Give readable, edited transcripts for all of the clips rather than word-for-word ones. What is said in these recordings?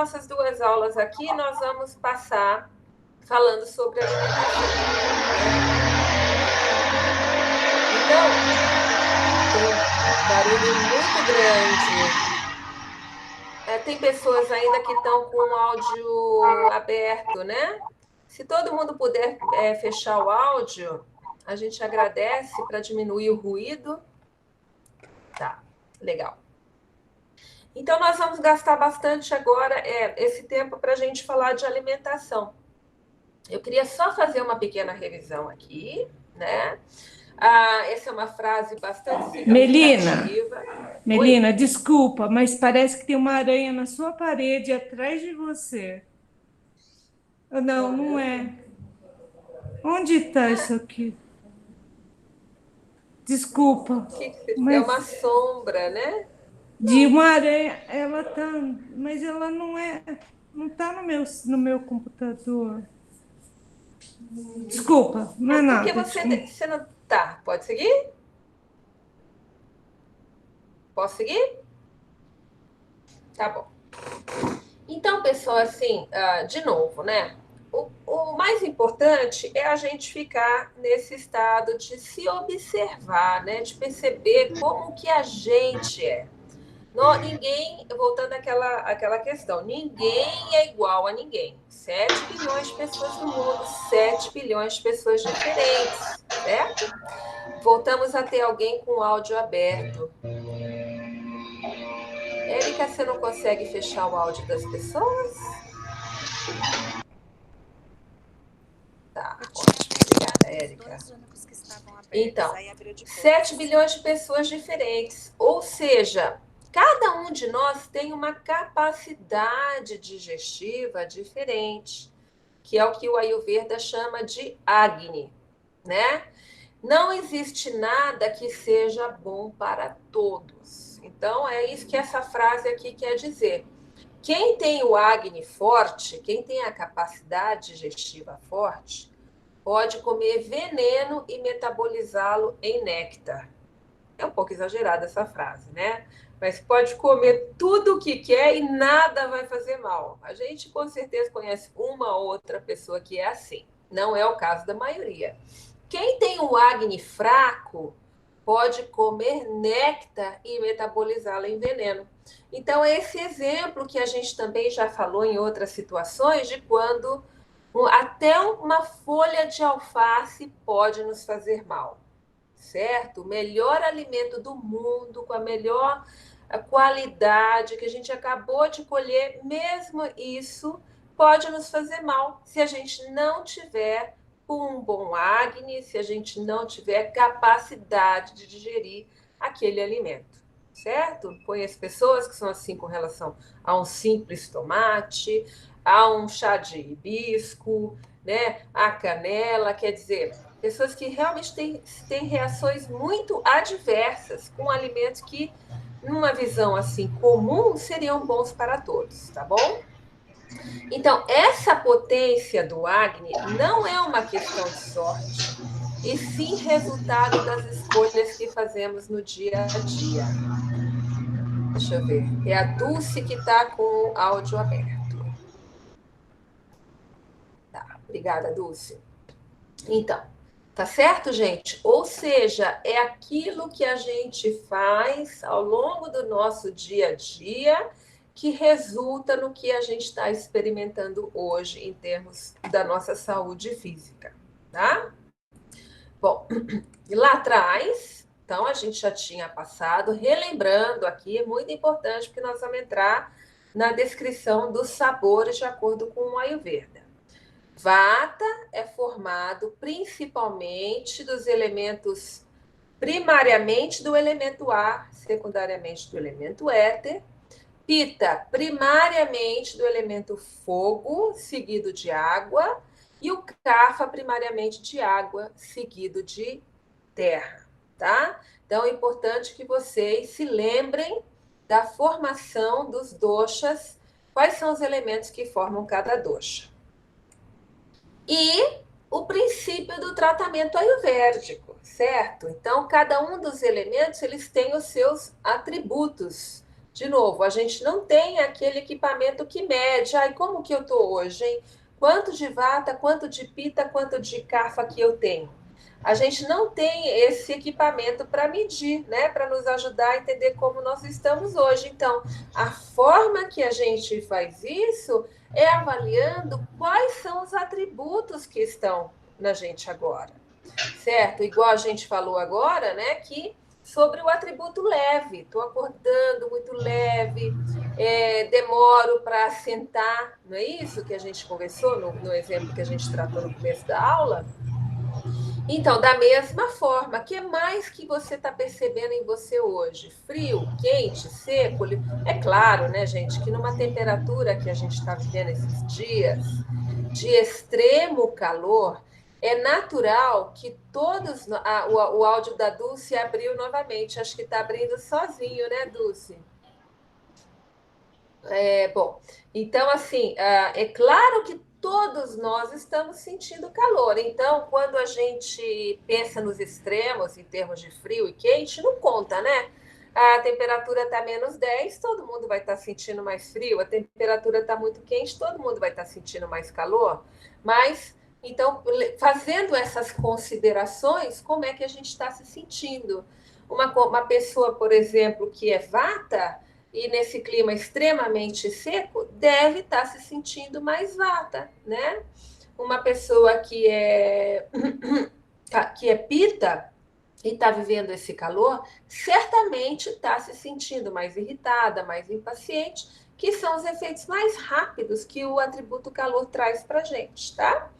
nossas 2 aulas aqui, nós vamos passar falando sobre alimentação. Então, tem um barulho muito grande. Tem pessoas ainda que estão com o áudio aberto, né? Se todo mundo puder fechar o áudio, a gente agradece para diminuir o ruído. Tá, legal. Então, nós vamos gastar bastante agora esse tempo para a gente falar de alimentação. Eu queria só fazer uma pequena revisão aqui, né? Essa é uma frase bastante significativa. Melina, desculpa, mas parece que tem uma aranha na sua parede atrás de você. Não, não é. Onde está isso aqui? Desculpa. É uma sombra, né? De uma aranha, ela tá, mas ela não tá no meu computador. Desculpa, não é nada. Porque você não tá. Pode seguir? Posso seguir? Tá bom. Então, pessoal, assim, de novo, né? O mais importante é a gente ficar nesse estado de se observar, né? De perceber como que a gente é. Não, ninguém, voltando àquela questão, ninguém é igual a ninguém. 7 bilhões de pessoas no mundo, 7 bilhões de pessoas diferentes, certo? Voltamos a ter alguém com o áudio aberto. Érica, você não consegue fechar o áudio das pessoas? Tá, ótimo. Obrigada, Érica. Então, 7 bilhões de pessoas diferentes. Ou seja, cada um de nós tem uma capacidade digestiva diferente, que é o que o Ayurveda chama de Agni, né? Não existe nada que seja bom para todos. Então, é isso que essa frase aqui quer dizer. Quem tem o Agni forte, quem tem a capacidade digestiva forte, pode comer veneno e metabolizá-lo em néctar. É um pouco exagerada essa frase, né? Mas pode comer tudo o que quer e nada vai fazer mal. A gente com certeza conhece uma ou outra pessoa que é assim. Não é o caso da maioria. Quem tem um Agni fraco pode comer néctar e metabolizá-lo em veneno. Então, é esse exemplo que a gente também já falou em outras situações de quando até uma folha de alface pode nos fazer mal, certo? O melhor alimento do mundo, com a melhor qualidade que a gente acabou de colher, mesmo isso pode nos fazer mal se a gente não tiver um bom Agni, se a gente não tiver capacidade de digerir aquele alimento, certo? Conheço pessoas que são assim com relação a um simples tomate, a um chá de hibisco, né? A canela, quer dizer, pessoas que realmente têm reações muito adversas com alimentos que, numa visão assim comum, seriam bons para todos, tá bom? Então, essa potência do Agni não é uma questão de sorte, e sim resultado das escolhas que fazemos no dia a dia. Deixa eu ver. É a Dulce que está com o áudio aberto. Tá, obrigada, Dulce. Então, tá certo, gente? Ou seja, é aquilo que a gente faz ao longo do nosso dia a dia que resulta no que a gente está experimentando hoje em termos da nossa saúde física, tá? Bom, e lá atrás, então a gente já tinha passado, relembrando aqui, é muito importante porque nós vamos entrar na descrição dos sabores de acordo com o Ayurveda. Vata é formado principalmente dos elementos, primariamente do elemento ar, secundariamente do elemento éter. Pita, primariamente do elemento fogo, seguido de água. E o Kapha, primariamente de água, seguido de terra, tá? Então, é importante que vocês se lembrem da formação dos doshas, quais são os elementos que formam cada dosha. E o princípio do tratamento ayurvédico, certo? Então, cada um dos elementos, eles têm os seus atributos De novo, a gente não tem aquele equipamento que mede. Ai, como que eu estou hoje, hein? Quanto de vata, quanto de pita, quanto de kapha que eu tenho? A gente não tem esse equipamento para medir, né? Para nos ajudar a entender como nós estamos hoje. Então, a forma que a gente faz isso é avaliando quais são os atributos que estão na gente agora, certo? Igual a gente falou agora, né? Que sobre o atributo leve, estou acordando muito leve, demoro para sentar, não é isso que a gente conversou no exemplo que a gente tratou no começo da aula? Então, da mesma forma, o que mais que você está percebendo em você hoje? Frio, quente, seco? É claro, né, gente, que numa temperatura que a gente está vivendo esses dias, de extremo calor, é natural que todos. O áudio da Dulce abriu novamente, acho que está abrindo sozinho, né, Dulce? Bom, então, assim, é claro que todos nós estamos sentindo calor. Então, quando a gente pensa nos extremos, em termos de frio e quente, não conta, né? A temperatura está -10, todo mundo vai estar sentindo mais frio. A temperatura está muito quente, todo mundo vai estar sentindo mais calor. Mas, então, fazendo essas considerações, como é que a gente está se sentindo? Uma pessoa, por exemplo, que é vata e nesse clima extremamente seco, deve estar se sentindo mais vata, né? Uma pessoa que é pita e está vivendo esse calor, certamente está se sentindo mais irritada, mais impaciente, que são os efeitos mais rápidos que o atributo calor traz para a gente, tá?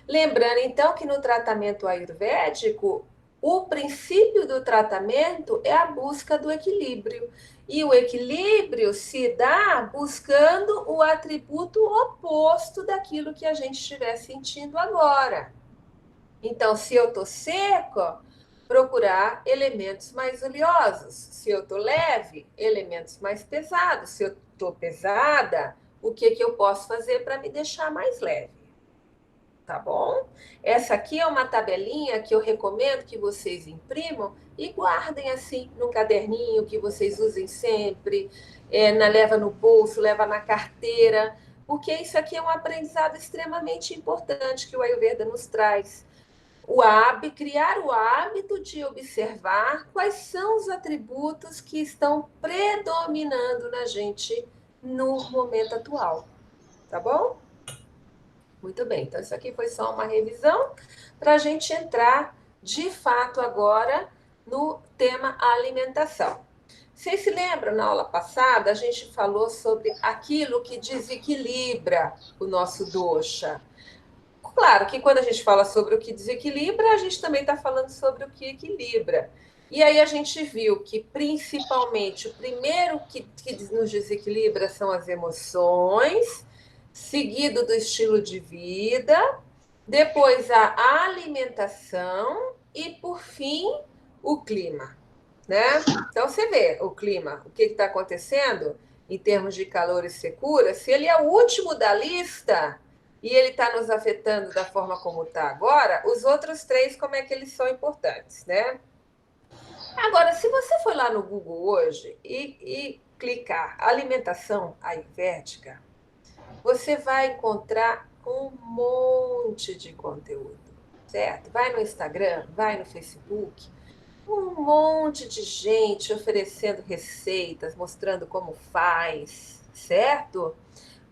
Lembrando, então, que no tratamento ayurvédico, o princípio do tratamento é a busca do equilíbrio. E o equilíbrio se dá buscando o atributo oposto daquilo que a gente estiver sentindo agora. Então, se eu estou seco, procurar elementos mais oleosos. Se eu estou leve, elementos mais pesados. Se eu estou pesada, o que eu posso fazer para me deixar mais leve? Tá bom? Essa aqui é uma tabelinha que eu recomendo que vocês imprimam e guardem assim no caderninho que vocês usem sempre, leva no bolso, leva na carteira, porque isso aqui é um aprendizado extremamente importante que o Ayurveda nos traz. Criar o hábito de observar quais são os atributos que estão predominando na gente no momento atual, tá bom? Muito bem, então isso aqui foi só uma revisão para a gente entrar de fato agora no tema alimentação. Vocês se lembram, na aula passada, a gente falou sobre aquilo que desequilibra o nosso dosha. Claro que quando a gente fala sobre o que desequilibra, a gente também está falando sobre o que equilibra. E aí a gente viu que, principalmente, o primeiro que nos desequilibra são as emoções, seguido do estilo de vida, depois a alimentação e, por fim, o clima, né? Então, você vê o clima, o que está acontecendo em termos de calor e secura, se ele é o último da lista e ele está nos afetando da forma como está agora, os outros três, como é que eles são importantes, né? Agora, se você for lá no Google hoje e clicar alimentação ayurvédica, você vai encontrar um monte de conteúdo, certo? Vai no Instagram, vai no Facebook, um monte de gente oferecendo receitas, mostrando como faz, certo?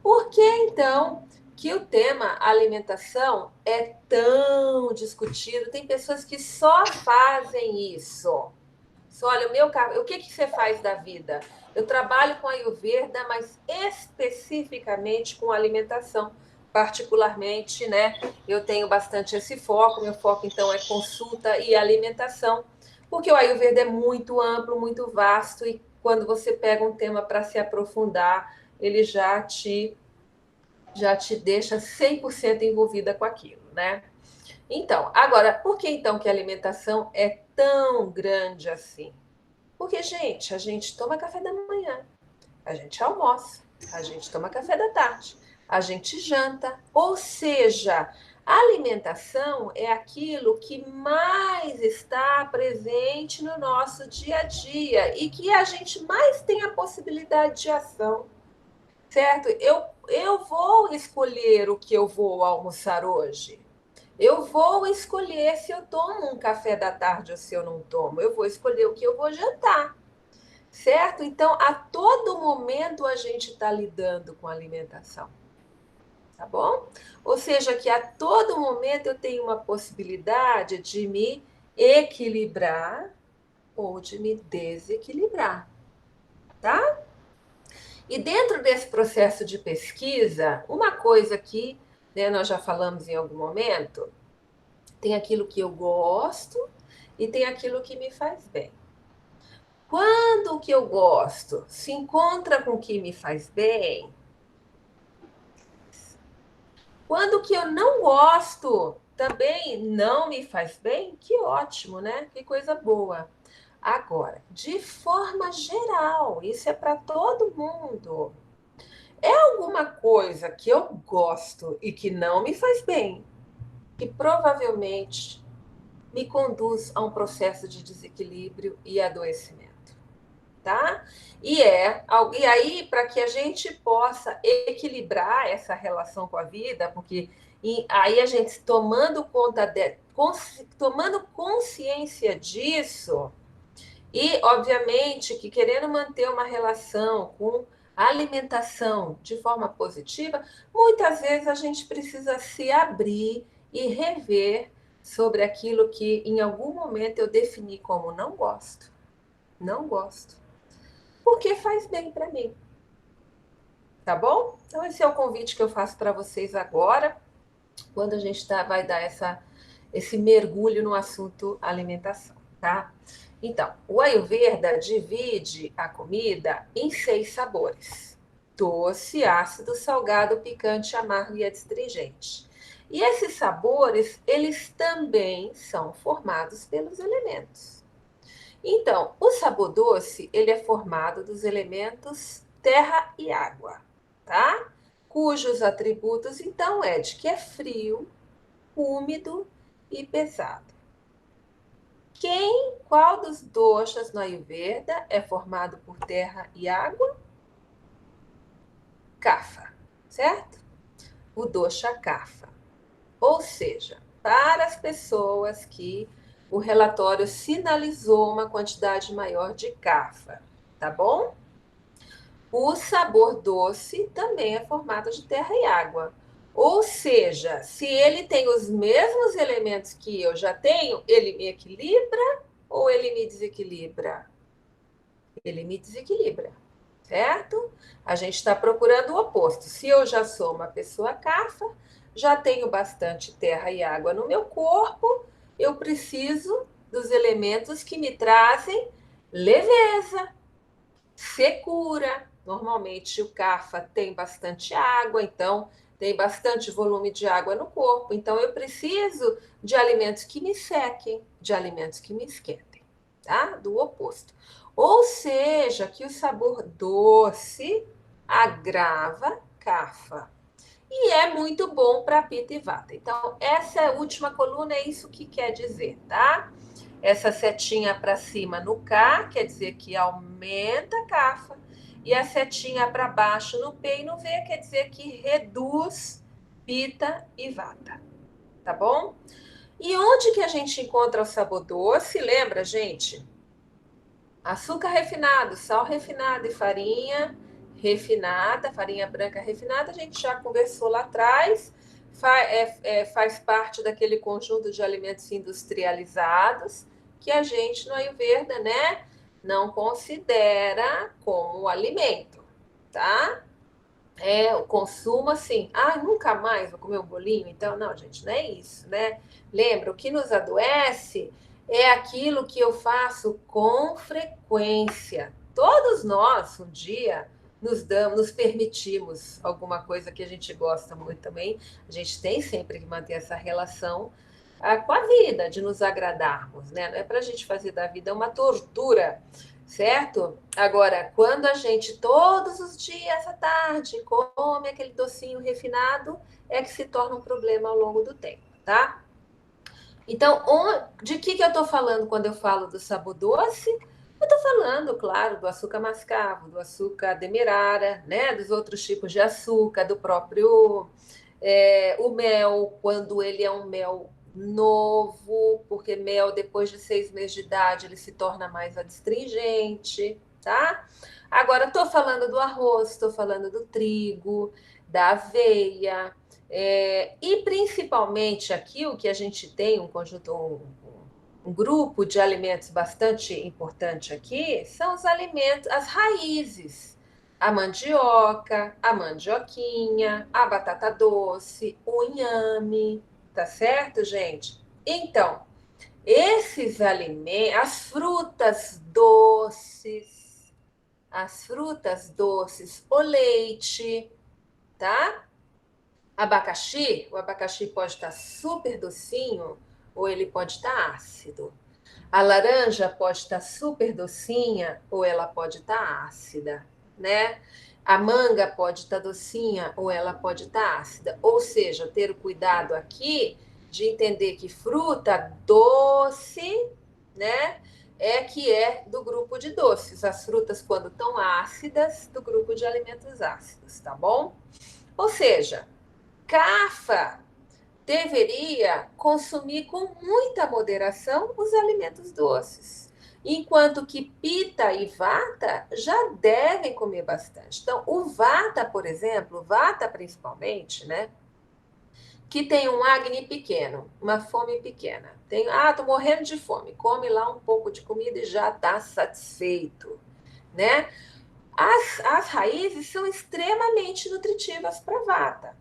Por que então que o tema alimentação é tão discutido? Tem pessoas que só fazem isso. Olha, o que você faz da vida? Eu trabalho com Ayurveda, mas especificamente com alimentação. Particularmente, né? Eu tenho bastante esse foco. Meu foco, então, é consulta e alimentação, porque o Ayurveda é muito amplo, muito vasto, e quando você pega um tema para se aprofundar, ele já te deixa 100% envolvida com aquilo, né? Então, agora, por que então que a alimentação é tão grande assim? Porque, gente, a gente toma café da manhã, a gente almoça, a gente toma café da tarde, a gente janta, ou seja, A alimentação é aquilo que mais está presente no nosso dia a dia e que a gente mais tem a possibilidade de ação, certo? Eu vou escolher o que eu vou almoçar hoje. Eu vou escolher se eu tomo um café da tarde ou se eu não tomo. Eu vou escolher o que eu vou jantar, certo? Então, a todo momento a gente está lidando com a alimentação, tá bom? Ou seja, que a todo momento eu tenho uma possibilidade de me equilibrar ou de me desequilibrar, tá? E dentro desse processo de pesquisa, uma coisa que, né, nós já falamos em algum momento, tem aquilo que eu gosto e tem aquilo que me faz bem. Quando o que eu gosto se encontra com o que me faz bem, quando o que eu não gosto também não me faz bem, que ótimo, né? Que coisa boa. Agora, de forma geral, isso é para todo mundo. É alguma coisa que eu gosto e que não me faz bem, que provavelmente me conduz a um processo de desequilíbrio e adoecimento, tá? E aí, para que a gente possa equilibrar essa relação com a vida, porque aí a gente tomando conta tomando consciência disso, e obviamente que querendo manter uma relação com a alimentação de forma positiva, muitas vezes a gente precisa se abrir e rever sobre aquilo que em algum momento eu defini como não gosto. Não gosto porque faz bem para mim, tá bom? Então esse é o convite que eu faço para vocês agora, quando a gente vai dar esse mergulho no assunto alimentação, tá? Então, o Ayurveda divide a comida em 6 sabores: doce, ácido, salgado, picante, amargo e astringente. E esses sabores, eles também são formados pelos elementos. Então, o sabor doce, ele é formado dos elementos terra e água, tá? Cujos atributos, então, é de que é frio, úmido e pesado. Qual dos doshas no Ayurveda é formado por terra e água? Kapha, certo? O dosha Kapha. Ou seja, para as pessoas que o relatório sinalizou uma quantidade maior de Kapha, tá bom? O sabor doce também é formado de terra e água. Ou seja, se ele tem os mesmos elementos que eu já tenho, ele me equilibra ou ele me desequilibra? Ele me desequilibra, certo? A gente está procurando o oposto. Se eu já sou uma pessoa Kapha, já tenho bastante terra e água no meu corpo, eu preciso dos elementos que me trazem leveza, secura. Normalmente o Kapha tem bastante água, então tem bastante volume de água no corpo. Então eu preciso de alimentos que me sequem, de alimentos que me esquentem, tá? Do oposto. Ou seja, que o sabor doce agrava Kapha. E é muito bom para Pitta e Vata. Então, essa última coluna é isso que quer dizer, tá? Essa setinha para cima no K quer dizer que aumenta a Kapha. E a setinha para baixo no P e no V quer dizer que reduz Pitta e Vata. Tá bom? E onde que a gente encontra o sabor doce? Lembra, gente? Açúcar refinado, sal refinado e farinha refinada, farinha branca refinada, a gente já conversou lá atrás, faz parte daquele conjunto de alimentos industrializados que a gente no Ayurveda, né, não considera como alimento, tá? O consumo assim, nunca mais vou comer um bolinho, então, não, gente, não é isso, né? Lembra, o que nos adoece é aquilo que eu faço com frequência. Todos nós, um dia, nos permitimos alguma coisa que a gente gosta muito também. A gente tem sempre que manter essa relação com a vida, de nos agradarmos, né? Não é para a gente fazer da vida uma tortura. certo? Agora, quando a gente todos os dias à tarde come aquele docinho refinado, é que se torna um problema ao longo do tempo, tá? Então, de que eu estou falando quando eu falo do sabor doce? Eu estou falando, claro, do açúcar mascavo, do açúcar demerara, né? Dos outros tipos de açúcar, do próprio o mel, quando ele é um mel novo, porque mel, depois de 6 meses de idade, ele se torna mais adstringente, tá? Agora, estou falando do arroz, estou falando do trigo, da aveia, e principalmente aqui o que a gente tem, um grupo de alimentos bastante importante aqui, são os alimentos, as raízes. A mandioca, a mandioquinha, a batata doce, o inhame, tá certo, gente? Então, esses alimentos, as frutas doces, o leite, tá? Abacaxi, o abacaxi pode estar super docinho ou ele pode estar ácido. A laranja pode estar super docinha ou ela pode estar ácida, né? A manga pode estar docinha ou ela pode estar ácida. Ou seja, ter o cuidado aqui de entender que fruta doce, né, é do grupo de doces. As frutas, quando estão ácidas, do grupo de alimentos ácidos, tá bom? Ou seja, CAFA deveria consumir com muita moderação os alimentos doces, enquanto que Pita e Vata já devem comer bastante. Então, o Vata, por exemplo, Vata principalmente, né, que tem um Agni pequeno, uma fome pequena. Tô morrendo de fome, come lá um pouco de comida e já está satisfeito, né? As raízes são extremamente nutritivas para Vata.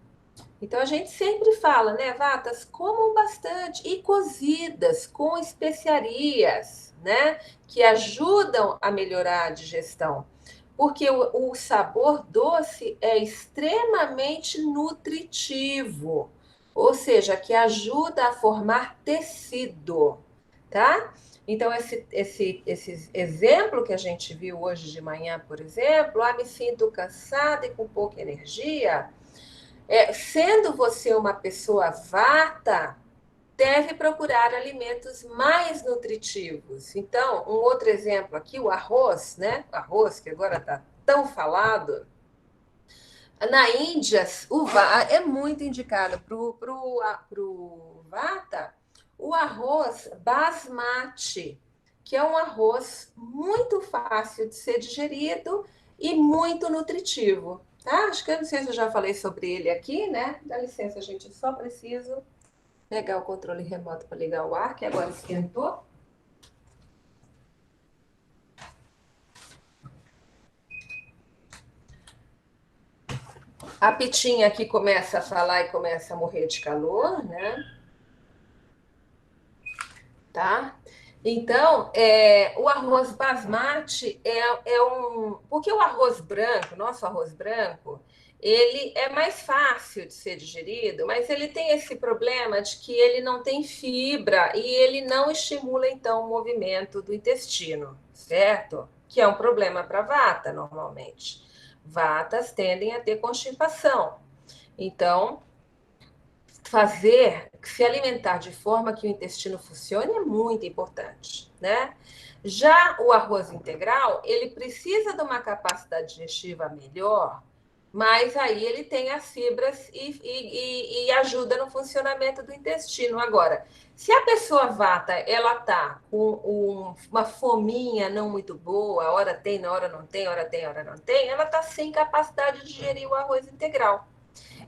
Então a gente sempre fala, né, vatas, comam bastante e cozidas com especiarias, né, que ajudam a melhorar a digestão. Porque o sabor doce é extremamente nutritivo, ou seja, que ajuda a formar tecido, tá? Então, esse exemplo que a gente viu hoje de manhã, por exemplo, me sinto cansada e com pouca energia. Sendo você uma pessoa vata, deve procurar alimentos mais nutritivos. Então, um outro exemplo aqui, o arroz, né? O arroz, que agora está tão falado. Na Índia, é muito indicado para o vata o arroz basmati, que é um arroz muito fácil de ser digerido e muito nutritivo. Tá? Acho que eu não sei se eu já falei sobre ele aqui, né? Dá licença, gente, eu só preciso pegar o controle remoto para ligar o ar, que agora esquentou. A Pitinha aqui começa a falar e começa a morrer de calor, né? Tá? Então, o arroz basmati porque o arroz branco, nosso arroz branco, ele é mais fácil de ser digerido, mas ele tem esse problema de que ele não tem fibra e ele não estimula, então, o movimento do intestino, certo? Que é um problema para vata, normalmente. Vatas tendem a ter constipação. Então, se alimentar de forma que o intestino funcione é muito importante, né? Já o arroz integral, ele precisa de uma capacidade digestiva melhor, mas aí ele tem as fibras e ajuda no funcionamento do intestino. Agora, se a pessoa vata, ela tá com uma fominha não muito boa, hora tem, hora não tem, hora tem, hora não tem, ela tá sem capacidade de digerir o arroz integral.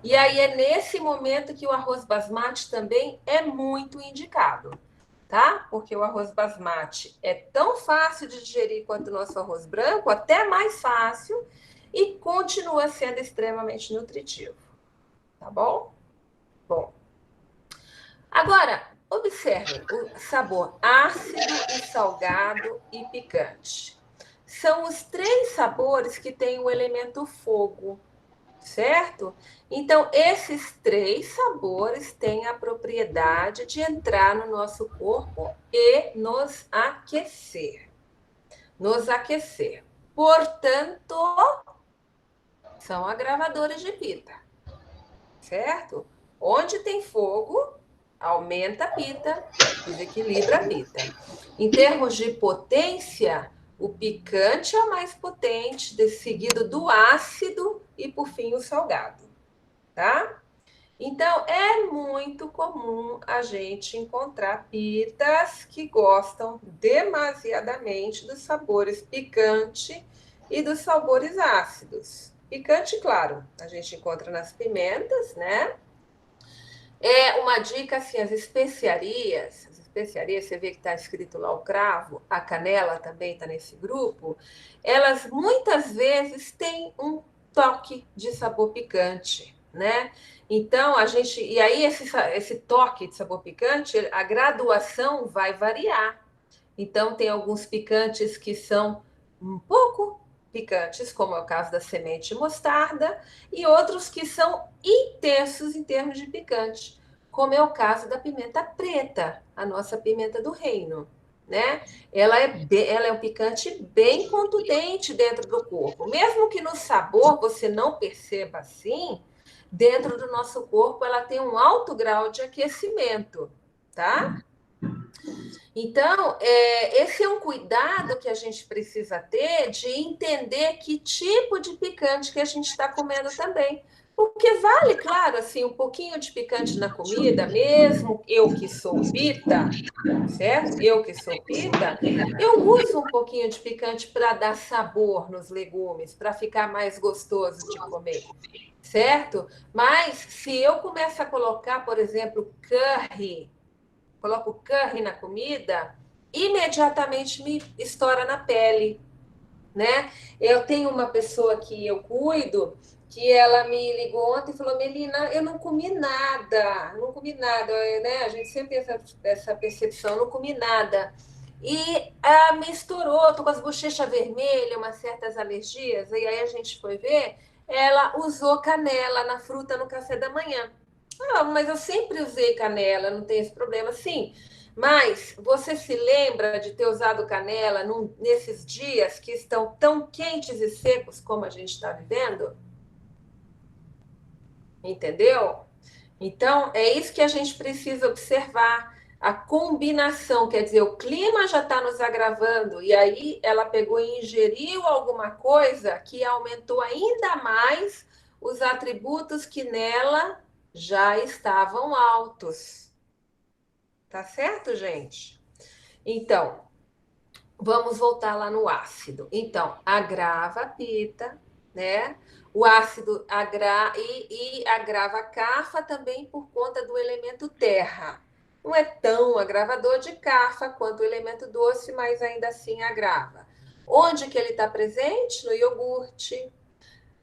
E aí é nesse momento que o arroz basmati também é muito indicado, tá? Porque o arroz basmati é tão fácil de digerir quanto o nosso arroz branco, até mais fácil, e continua sendo extremamente nutritivo, tá bom? Bom. Agora, observe o sabor ácido e salgado e picante. São os 3 sabores que têm o elemento fogo, certo? Então, esses 3 sabores têm a propriedade de entrar no nosso corpo e nos aquecer. nos aquecer. Portanto, são agravadores de pita, certo? Onde tem fogo, aumenta a pita, desequilibra a pita. Em termos de potência, o picante é o mais potente, seguido do ácido e, por fim, o salgado, tá? Então, é muito comum a gente encontrar pitas que gostam demasiadamente dos sabores picante e dos sabores ácidos. Picante, claro, a gente encontra nas pimentas, né? É uma dica, assim, as especiarias, você vê que está escrito lá o cravo, a canela também está nesse grupo, elas muitas vezes têm um toque de sabor picante, né? Então, e aí esse toque de sabor picante, a graduação vai variar. Então, tem alguns picantes que são um pouco picantes, como é o caso da semente de mostarda, e outros que são intensos em termos de picante, como é o caso da pimenta preta, a nossa pimenta do reino, né? Ela é um picante bem contundente dentro do corpo. Mesmo que no sabor você não perceba assim, dentro do nosso corpo ela tem um alto grau de aquecimento, tá? Então, esse é um cuidado que a gente precisa ter de entender que tipo de picante que a gente está comendo também. Porque vale, claro, assim, um pouquinho de picante na comida, mesmo eu que sou pita, certo? Eu que sou pita, eu uso um pouquinho de picante para dar sabor nos legumes, para ficar mais gostoso de comer, certo? Mas se eu começo a colocar, por exemplo, curry, coloco curry na comida, imediatamente me estoura na pele, né? Eu tenho uma pessoa que eu cuido, que ela me ligou ontem e falou: Melina, eu não comi nada, não comi nada, né? A gente sempre tem essa percepção, não comi nada. E me estourou, tô com as bochechas vermelhas, umas certas alergias, e aí a gente foi ver, ela usou canela na fruta no café da manhã. Ah, mas eu sempre usei canela, não tem esse problema. Sim, mas você se lembra de ter usado canela nesses dias que estão tão quentes e secos como a gente está vivendo? Entendeu? Então, é isso que a gente precisa observar. A combinação, quer dizer, o clima já está nos agravando, e aí ela pegou e ingeriu alguma coisa que aumentou ainda mais os atributos que nela já estavam altos. Tá certo, gente? Então, vamos voltar lá no ácido. Então, agrava a pita, né? O ácido e agrava a cafa também por conta do elemento terra. Não é tão agravador de cafa quanto o elemento doce, mas ainda assim agrava. Onde que ele está presente? No iogurte.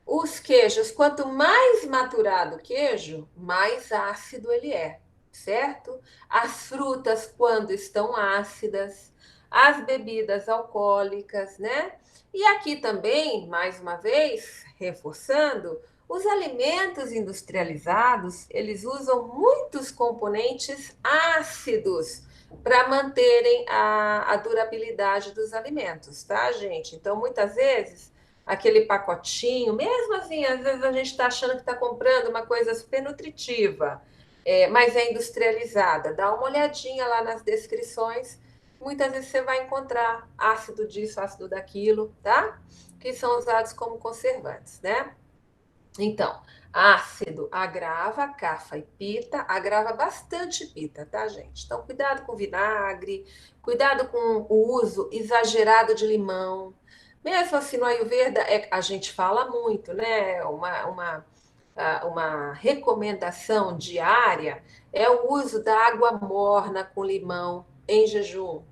Os queijos, quanto mais maturado o queijo, mais ácido ele é, certo? As frutas, quando estão ácidas, as bebidas alcoólicas, né? E aqui também, mais uma vez, reforçando, os alimentos industrializados, eles usam muitos componentes ácidos para manterem a durabilidade dos alimentos, tá, gente? Então, muitas vezes aquele pacotinho, mesmo assim, às vezes a gente está achando que está comprando uma coisa super nutritiva, mas é industrializada. Dá uma olhadinha lá nas descrições, muitas vezes você vai encontrar ácido disso, ácido daquilo, tá? Que são usados como conservantes, né? Então, ácido agrava, cafa e pita, agrava bastante pita, tá, gente? Então, cuidado com vinagre, cuidado com o uso exagerado de limão. Mesmo assim, no Ayurveda, a gente fala muito, né? Uma recomendação diária é o uso da água morna com limão em jejum,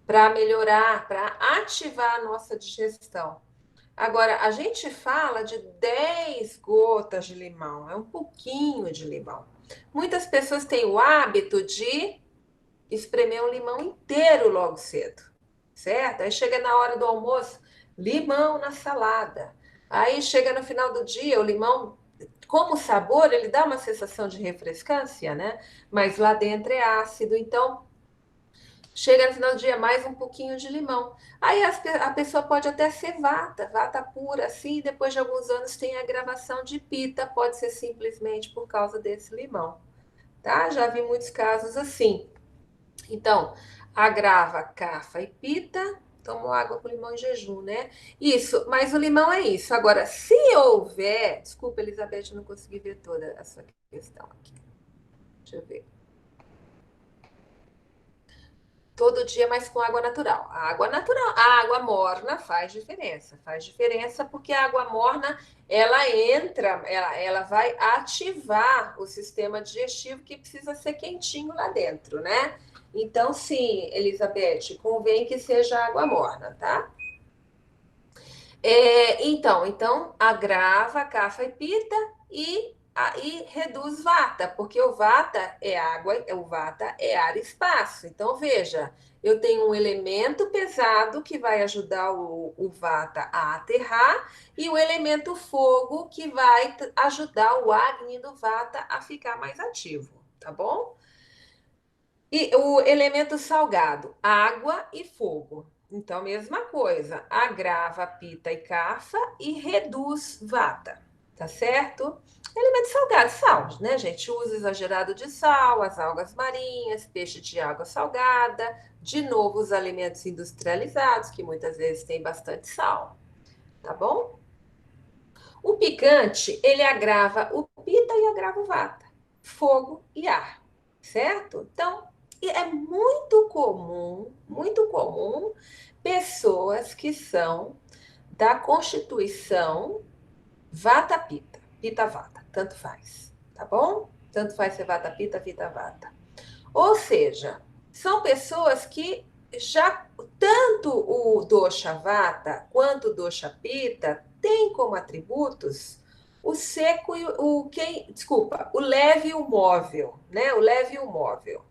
para melhorar, para ativar a nossa digestão. Agora, a gente fala de 10 gotas de limão, é um pouquinho de limão. Muitas pessoas têm o hábito de espremer um limão inteiro logo cedo, certo? Aí chega na hora do almoço, limão na salada. Aí chega no final do dia, o limão, como sabor, ele dá uma sensação de refrescância, né? Mas lá dentro é ácido. Então, Chega no final do dia, mais um pouquinho de limão. Aí a pessoa pode até ser vata, vata pura, assim, e depois de alguns anos tem a gravação de pita, pode ser simplesmente por causa desse limão, tá? Já vi muitos casos assim. Então, agrava cafa e pita, tomo água com limão em jejum, né? Isso, mas o limão é isso. Agora, se houver, desculpa, Elizabeth, eu não consegui ver toda a sua questão aqui. Deixa eu ver. Todo dia, mas com água natural. A água natural, a água morna faz diferença porque a água morna ela entra, ela vai ativar o sistema digestivo que precisa ser quentinho lá dentro, né? Então, sim, Elizabeth, convém que seja água morna, tá? Então, agrava, cafa e pita e aí reduz vata, porque o vata é água, o vata é ar e espaço. Então, veja, eu tenho um elemento pesado que vai ajudar o vata a aterrar e o elemento fogo que vai ajudar o Agni do vata a ficar mais ativo, tá bom? E o elemento salgado, água e fogo. Então, mesma coisa, agrava pita e cafa e reduz vata, tá certo? Elemento salgado, sal, né, gente? Uso exagerado de sal, as algas marinhas, peixe de água salgada, de novo os alimentos industrializados, que muitas vezes têm bastante sal, tá bom? O picante, ele agrava o pita e agrava o vata, fogo e ar, certo? Então, é muito comum pessoas que são da constituição vata-pita, pita-vata, tanto faz, tá bom? Tanto faz ser vata-pita, pita-vata. Ou seja, são pessoas que já tanto o dosha vata quanto o dosha pita têm como atributos o seco e o leve e o móvel, né? O leve e o móvel,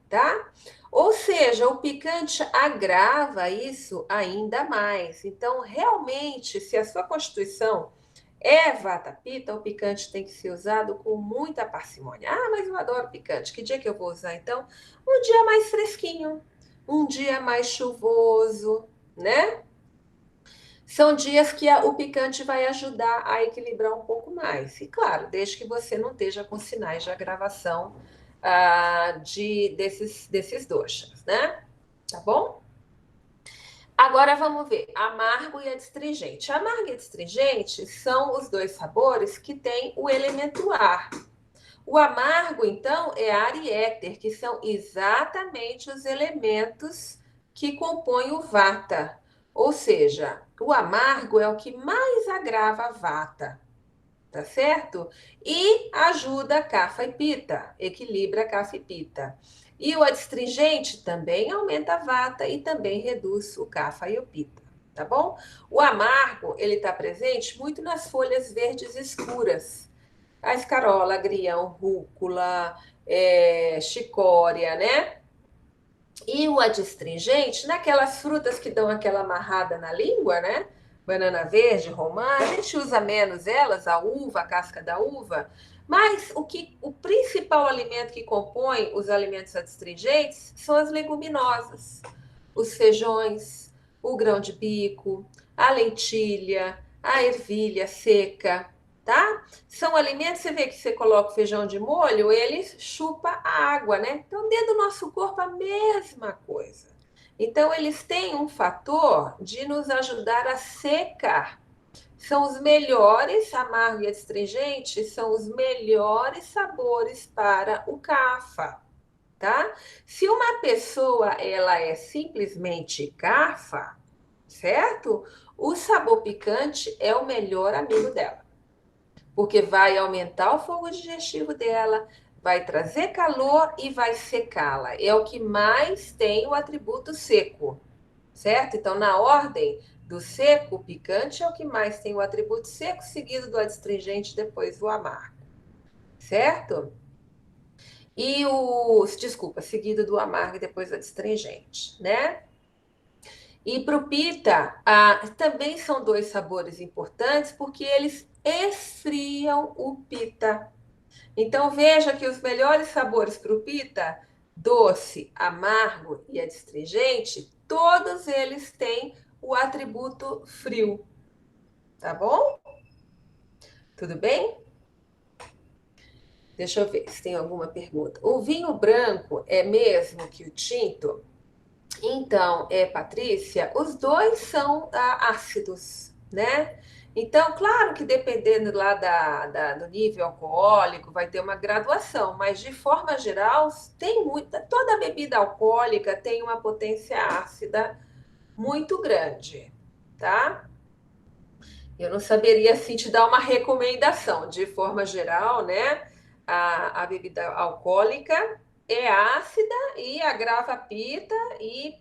tá? Ou seja, o picante agrava isso ainda mais. Então, realmente, se a sua constituição é vata pita, o picante tem que ser usado com muita parcimônia. Ah, mas eu adoro picante. Que dia que eu vou usar então? Um dia mais fresquinho, um dia mais chuvoso, né? São dias que o picante vai ajudar a equilibrar um pouco mais. E claro, desde que você não esteja com sinais de agravação desses doshas, né? Tá bom? Agora vamos ver, amargo e adstringente. Amargo e adstringente são os dois sabores que têm o elemento ar. O amargo, então, é ar e éter, que são exatamente os elementos que compõem o vata. Ou seja, o amargo é o que mais agrava a vata, tá certo? E ajuda a kapha e pita, equilibra a kapha e pita. E o adstringente também aumenta a vata e também reduz o kapha e o pita, tá bom? O amargo, ele está presente muito nas folhas verdes escuras. A escarola, agrião, rúcula, chicória, né? E o adstringente, naquelas frutas que dão aquela amarrada na língua, né? Banana verde, romã, a gente usa menos elas, a uva, a casca da uva, mas o principal alimento que compõe os alimentos adstringentes são as leguminosas, os feijões, o grão de bico, a lentilha, a ervilha seca, tá? São alimentos, você vê que você coloca o feijão de molho, ele chupa a água, né? Então, dentro do nosso corpo, a mesma coisa. Então, eles têm um fator de nos ajudar a secar. São os melhores, amargo e astringente, são os melhores sabores para o cafa, tá? Se uma pessoa, ela é simplesmente cafa, certo? O sabor picante é o melhor amigo dela, porque vai aumentar o fogo digestivo dela, vai trazer calor e vai secá-la. É o que mais tem o atributo seco, certo? Então, na ordem do seco, o picante é o que mais tem o atributo seco, seguido do adstringente, depois o amargo, certo? Desculpa, seguido do amargo e depois do adstringente, né? E para o pita, também são dois sabores importantes, porque eles esfriam o pita. Então, veja que os melhores sabores para o pita doce, amargo e adstringente, todos eles têm o atributo frio. Tá bom? Tudo bem? Deixa eu ver se tem alguma pergunta. O vinho branco é mesmo que o tinto? Então, Patrícia, os dois são ácidos, né? Então, claro que dependendo lá do nível alcoólico, vai ter uma graduação, mas de forma geral, tem muita. Toda bebida alcoólica tem uma potência ácida muito grande, tá? Eu não saberia assim te dar uma recomendação. De forma geral, né? A bebida alcoólica é ácida e agrava a pita e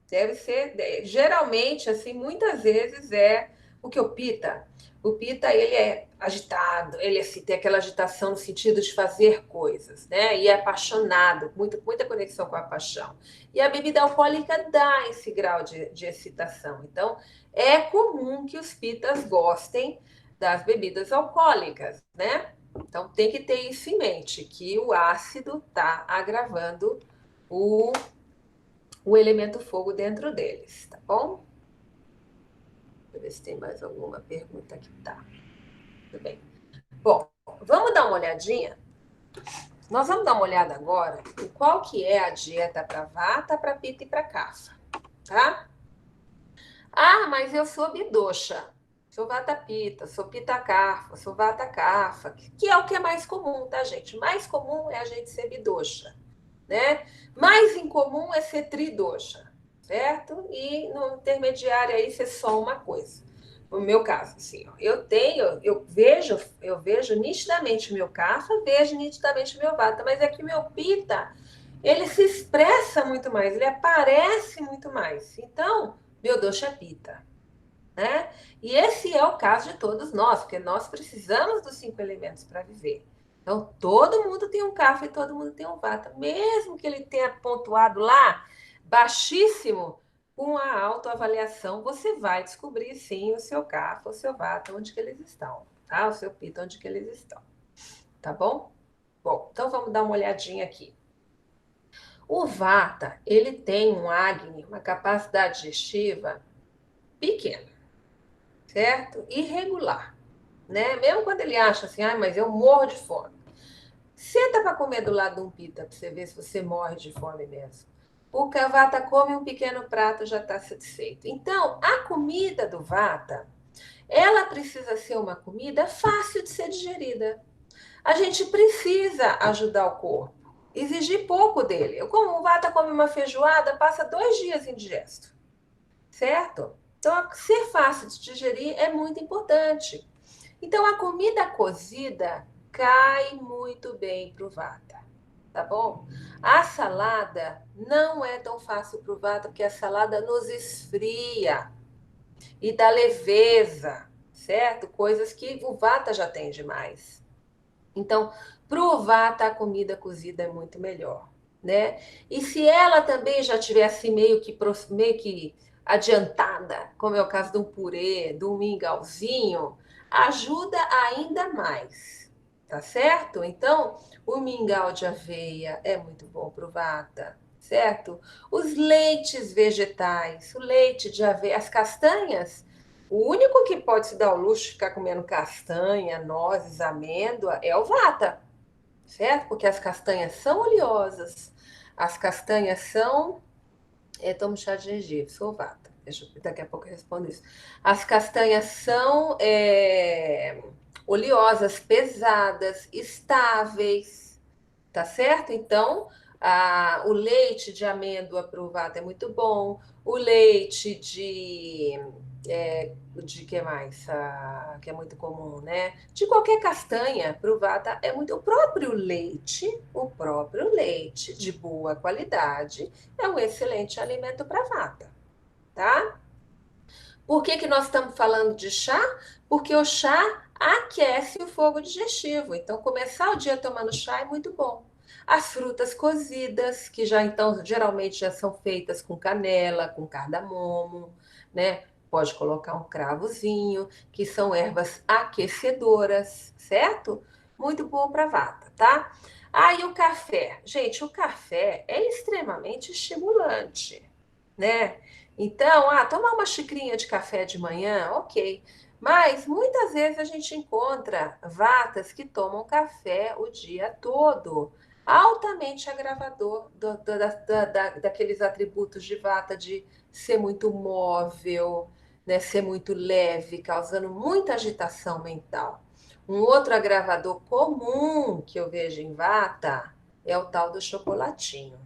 deve ser, geralmente, assim, muitas vezes é o que o pita. O pita, ele é agitado, ele assim, tem aquela agitação no sentido de fazer coisas, né? E é apaixonado, muita conexão com a paixão. E a bebida alcoólica dá esse grau de excitação. Então, é comum que os pitas gostem das bebidas alcoólicas, né? Então, tem que ter isso em mente, que o ácido está agravando o o elemento fogo dentro deles, tá bom? Deixa eu ver se tem mais alguma pergunta aqui. Tá, tudo bem. Bom, vamos dar uma olhadinha? Nós vamos dar uma olhada agora em qual que é a dieta para vata, para pita e para kapha, tá? Ah, mas eu sou bidoxa, sou vata pita, sou pita kapha, sou vata kapha, que é o que é mais comum, tá, gente? Mais comum é a gente ser bidoxa, né? Mais incomum é ser tridoxa, certo? E no intermediário aí ser só uma coisa. No meu caso, assim, ó, eu vejo nitidamente o meu kapha, vejo nitidamente o meu vata, mas é que o meu pita, ele se expressa muito mais, ele aparece muito mais. Então, meu dosha é pita, né? E esse é o caso de todos nós, porque nós precisamos dos 5 elementos para viver. Então, todo mundo tem um kapha e todo mundo tem um vata, mesmo que ele tenha pontuado lá baixíssimo, com a autoavaliação, você vai descobrir sim o seu kapha, o seu vata, onde que eles estão, tá? O seu pita, onde que eles estão, tá bom? Bom, então vamos dar uma olhadinha aqui. O vata, ele tem um agni, uma capacidade digestiva pequena, certo? Irregular, né? Mesmo quando ele acha assim, ah, mas eu morro de fome. Senta para comer do lado de um pita para você ver se você morre de fome mesmo. O vata come um pequeno prato já está satisfeito. Então, a comida do vata, ela precisa ser uma comida fácil de ser digerida. A gente precisa ajudar o corpo, exigir pouco dele. Como o vata come uma feijoada, passa 2 dias indigesto, certo? Então, ser fácil de digerir é muito importante. Então, a comida cozida cai muito bem para o vata, tá bom? A salada não é tão fácil para o vata, porque a salada nos esfria e dá leveza, certo? Coisas que o vata já tem demais. Então, para o vata, a comida cozida é muito melhor, né? E se ela também já tivesse meio que adiantada, como é o caso de um purê, de um mingauzinho, ajuda ainda mais, tá certo? Então, o mingau de aveia é muito bom para o vata, certo? Os leites vegetais, o leite de aveia, as castanhas, o único que pode se dar o luxo de ficar comendo castanha, nozes, amêndoa é o vata, certo? Porque as castanhas são oleosas, as castanhas são. Tomo chá de gengibre, sou vata. Daqui a pouco eu respondo isso. As castanhas são oleosas, pesadas, estáveis, tá certo? Então, o leite de amêndoa para o vata é muito bom. O leite de que mais? Que é muito comum, né? De qualquer castanha para o vata é muito. O próprio leite de boa qualidade é um excelente alimento para vata, tá? Por que nós estamos falando de chá? Porque o chá aquece o fogo digestivo. Então, começar o dia tomando chá é muito bom. As frutas cozidas, que já então geralmente já são feitas com canela, com cardamomo, né? Pode colocar um cravozinho, que são ervas aquecedoras, certo? muito bom para vata, tá? E o café? Gente, o café é extremamente estimulante, né? Então, tomar uma xicrinha de café de manhã, ok. Mas muitas vezes a gente encontra vatas que tomam café o dia todo, altamente agravador daqueles atributos de vata de ser muito móvel, né, ser muito leve, causando muita agitação mental. Um outro agravador comum que eu vejo em vata é o tal do chocolatinho.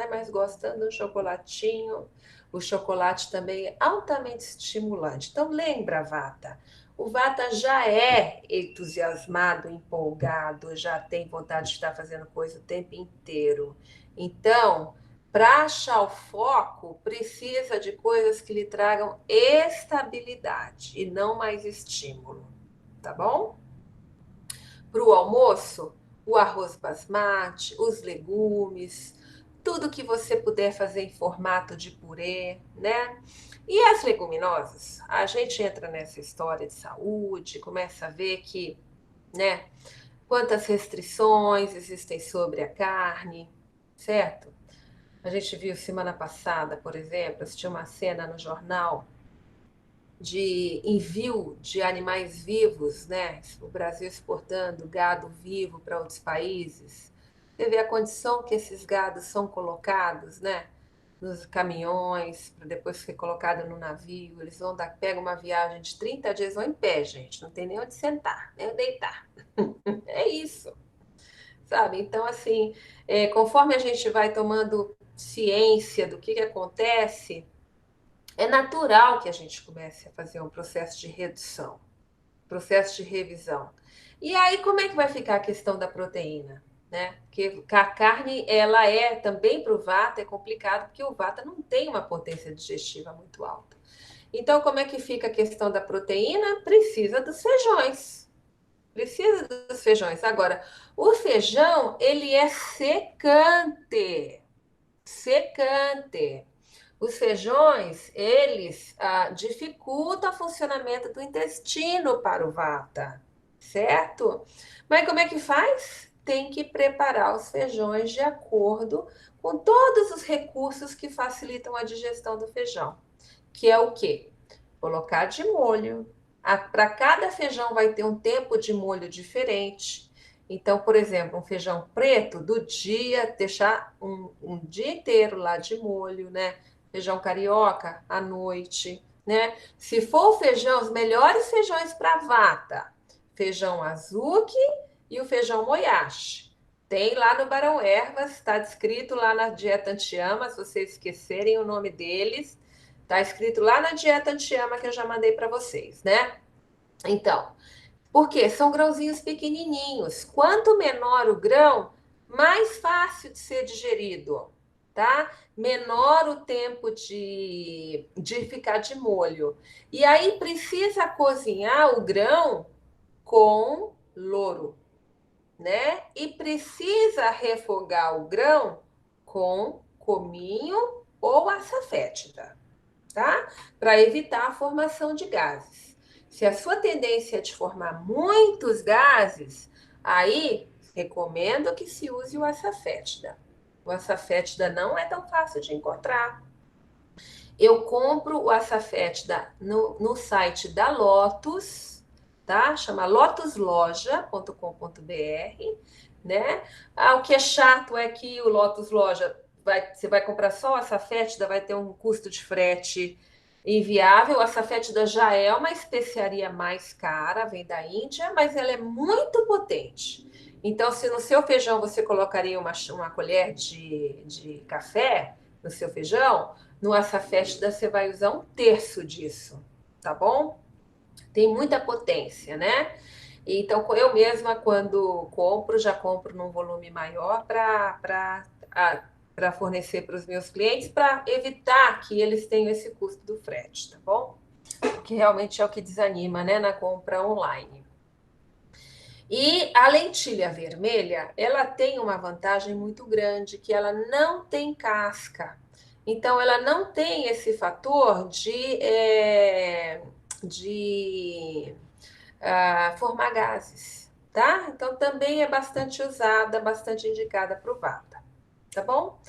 Mas gostando do chocolatinho, o chocolate também é altamente estimulante. Então, lembra, Vata? O Vata já é entusiasmado, empolgado, já tem vontade de estar fazendo coisa o tempo inteiro. Então, para achar o foco, precisa de coisas que lhe tragam estabilidade e não mais estímulo, tá bom? Para o almoço, o arroz basmati, os legumes, tudo que você puder fazer em formato de purê, né? E as leguminosas? A gente entra nessa história de saúde, começa a ver que, né, quantas restrições existem sobre a carne, certo? A gente viu semana passada, por exemplo, assistiu uma cena no jornal de envio de animais vivos, né? O Brasil exportando gado vivo para outros países. Você vê a condição que esses gados são colocados, né? Nos caminhões, para depois ser colocado no navio. Eles pegam uma viagem de 30 dias, vão em pé, gente. Não tem nem onde sentar, nem onde deitar. É isso, sabe? Então, assim, conforme a gente vai tomando ciência do que acontece, é natural que a gente comece a fazer um processo de redução, processo de revisão. E aí, como é que vai ficar a questão da proteína? Né? Porque a carne, ela é também para o vata, é complicado, porque o vata não tem uma potência digestiva muito alta. Então, como é que fica a questão da proteína? Precisa dos feijões. Precisa dos feijões. Agora, o feijão, ele é secante. Secante. Os feijões, eles dificultam o funcionamento do intestino para o vata, certo? Mas como é que faz? Tem que preparar os feijões de acordo com todos os recursos que facilitam a digestão do feijão, que é o quê? Colocar de molho. Para cada feijão vai ter um tempo de molho diferente. Então, por exemplo, um feijão preto do dia, deixar um dia inteiro lá de molho, né? Feijão carioca à noite, né? Se for o feijão, os melhores feijões para vata, feijão azuki e o feijão moyashi. Tem lá no Barão Ervas, está descrito lá na dieta Antiama, se vocês esquecerem o nome deles, está escrito lá na dieta Antiama que eu já mandei para vocês, né? Então, porque são grãozinhos pequenininhos. Quanto menor o grão, mais fácil de ser digerido, tá? Menor o tempo de ficar de molho. E aí precisa cozinhar o grão com louro, né? E precisa refogar o grão com cominho ou açafétida, tá? Para evitar a formação de gases. Se a sua tendência é de formar muitos gases, aí recomendo que se use o açafétida. O açafétida não é tão fácil de encontrar. Eu compro o açafétida no site da Lotus, tá? Chama lotusloja.com.br, né? O que é chato é que o Lotus Loja você vai comprar só o açafétida, vai ter um custo de frete inviável. A açafétida já é uma especiaria mais cara, vem da Índia, mas ela é muito potente. Então, se no seu feijão você colocaria uma colher de café no seu feijão, no açafétida você vai usar um terço disso, tá bom? Tem muita potência, né? Então, eu mesma, quando compro, já compro num volume maior para fornecer para os meus clientes, para evitar que eles tenham esse custo do frete, tá bom? Que realmente é o que desanima, né, na compra online. E a lentilha vermelha, ela tem uma vantagem muito grande, que ela não tem casca. Então, ela não tem esse fator de formar gases, tá? Então, também é bastante usada, bastante indicada para o vata, tá bom?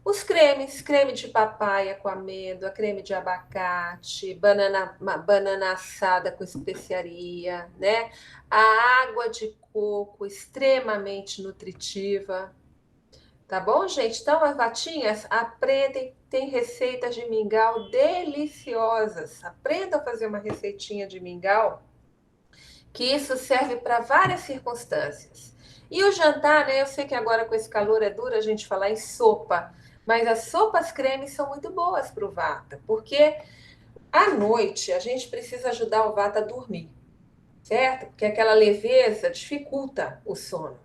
Os cremes, creme de papaya com amêndoa, creme de abacate, banana assada com especiaria, né? A água de coco, extremamente nutritiva. Tá bom, gente? Então, as vatinhas, aprendem, tem receitas de mingau deliciosas. Aprenda a fazer uma receitinha de mingau, que isso serve para várias circunstâncias. E o jantar, né? Eu sei que agora com esse calor é duro a gente falar em sopa, mas as sopas cremes são muito boas para o vata, porque à noite a gente precisa ajudar o vata a dormir, certo? Porque aquela leveza dificulta o sono.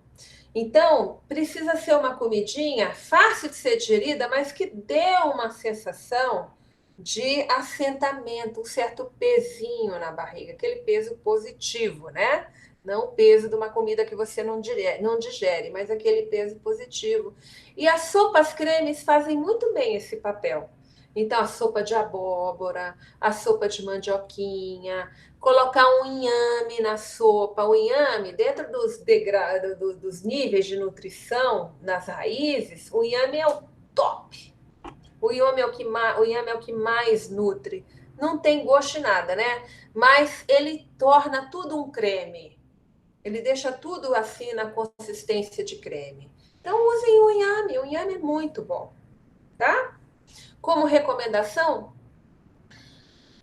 Então, precisa ser uma comidinha fácil de ser digerida, mas que dê uma sensação de assentamento, um certo pezinho na barriga, aquele peso positivo, né? Não o peso de uma comida que você não digere, mas aquele peso positivo. E as sopas cremes fazem muito bem esse papel. Então, a sopa de abóbora, a sopa de mandioquinha, colocar um inhame na sopa. O inhame, dentro dos níveis de nutrição nas raízes, o inhame é o top. O inhame é o que mais nutre. Não tem gosto de nada, né? Mas ele torna tudo um creme. Ele deixa tudo assim na consistência de creme. Então usem o inhame é muito bom, tá? Como recomendação,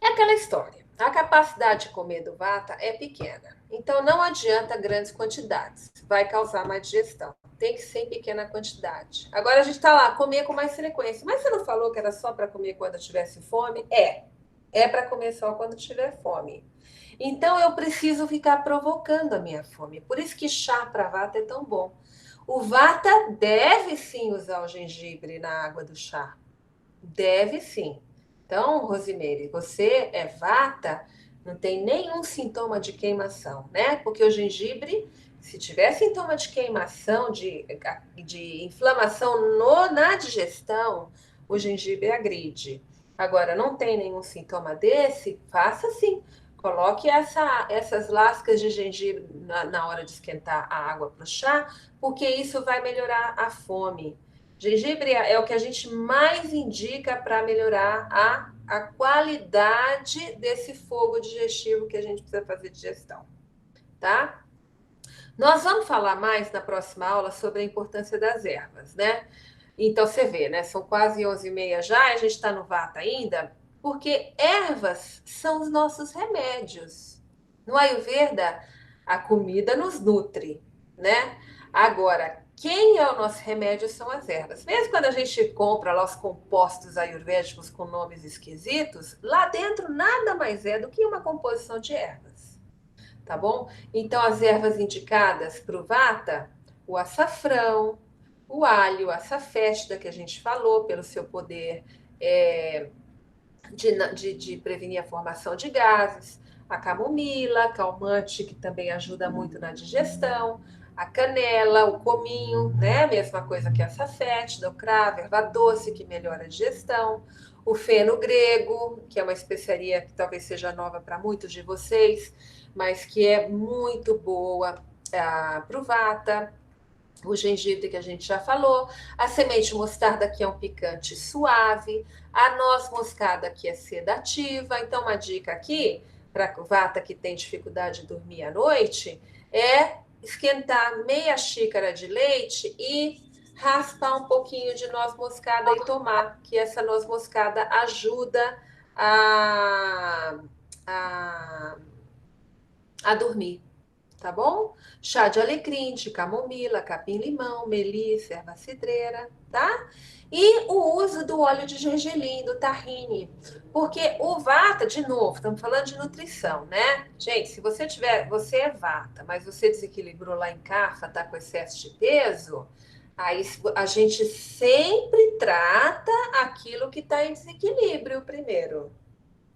é aquela história. A capacidade de comer do vata é pequena. Então não adianta grandes quantidades. Vai causar má digestão. Tem que ser em pequena quantidade. Agora a gente está lá, comer com mais frequência. Mas você não falou que era só para comer quando tivesse fome? É para comer só quando tiver fome. Então eu preciso ficar provocando a minha fome. Por isso que chá para vata é tão bom. O vata deve sim usar o gengibre na água do chá. Deve sim. Então, Rosimeire, você é vata, não tem nenhum sintoma de queimação, né? Porque o gengibre, se tiver sintoma de queimação, de inflamação na digestão, o gengibre agride. Agora, não tem nenhum sintoma desse, faça assim. Coloque essas lascas de gengibre na hora de esquentar a água para o chá, porque isso vai melhorar a fome. Gengibre é o que a gente mais indica para melhorar a qualidade desse fogo digestivo que a gente precisa fazer digestão, tá? Nós vamos falar mais na próxima aula sobre a importância das ervas, né? Então você vê, né? São quase 11h30 já, a gente está no vata ainda, porque ervas são os nossos remédios. No Ayurveda, a comida nos nutre, né? Agora, quem é o nosso remédio são as ervas. Mesmo quando a gente compra lá os compostos ayurvédicos com nomes esquisitos, lá dentro nada mais é do que uma composição de ervas, tá bom? Então, as ervas indicadas para o vata, o açafrão, o alho, a açafétida, que a gente falou, pelo seu poder de prevenir a formação de gases, a camomila, calmante, que também ajuda muito na digestão, a canela, o cominho, né? Mesma coisa que a açafétida, o cravo, erva doce, que melhora a digestão, o feno grego, que é uma especiaria que talvez seja nova para muitos de vocês, mas que é muito boa para o vata, o gengibre que a gente já falou, a semente mostarda que é um picante suave, a noz moscada que é sedativa. Então, uma dica aqui para vata que tem dificuldade de dormir à noite é esquentar meia xícara de leite e raspar um pouquinho de noz moscada e tomar, que essa noz moscada ajuda a, a dormir. Tá bom? Chá de alecrim, de camomila, capim-limão, melissa, erva cidreira, tá? E o uso do óleo de gergelim, do tahine. Porque o vata, de novo, estamos falando de nutrição, né? Gente, se você é vata, mas você desequilibrou lá em Kapha, tá com excesso de peso, aí a gente sempre trata aquilo que está em desequilíbrio primeiro,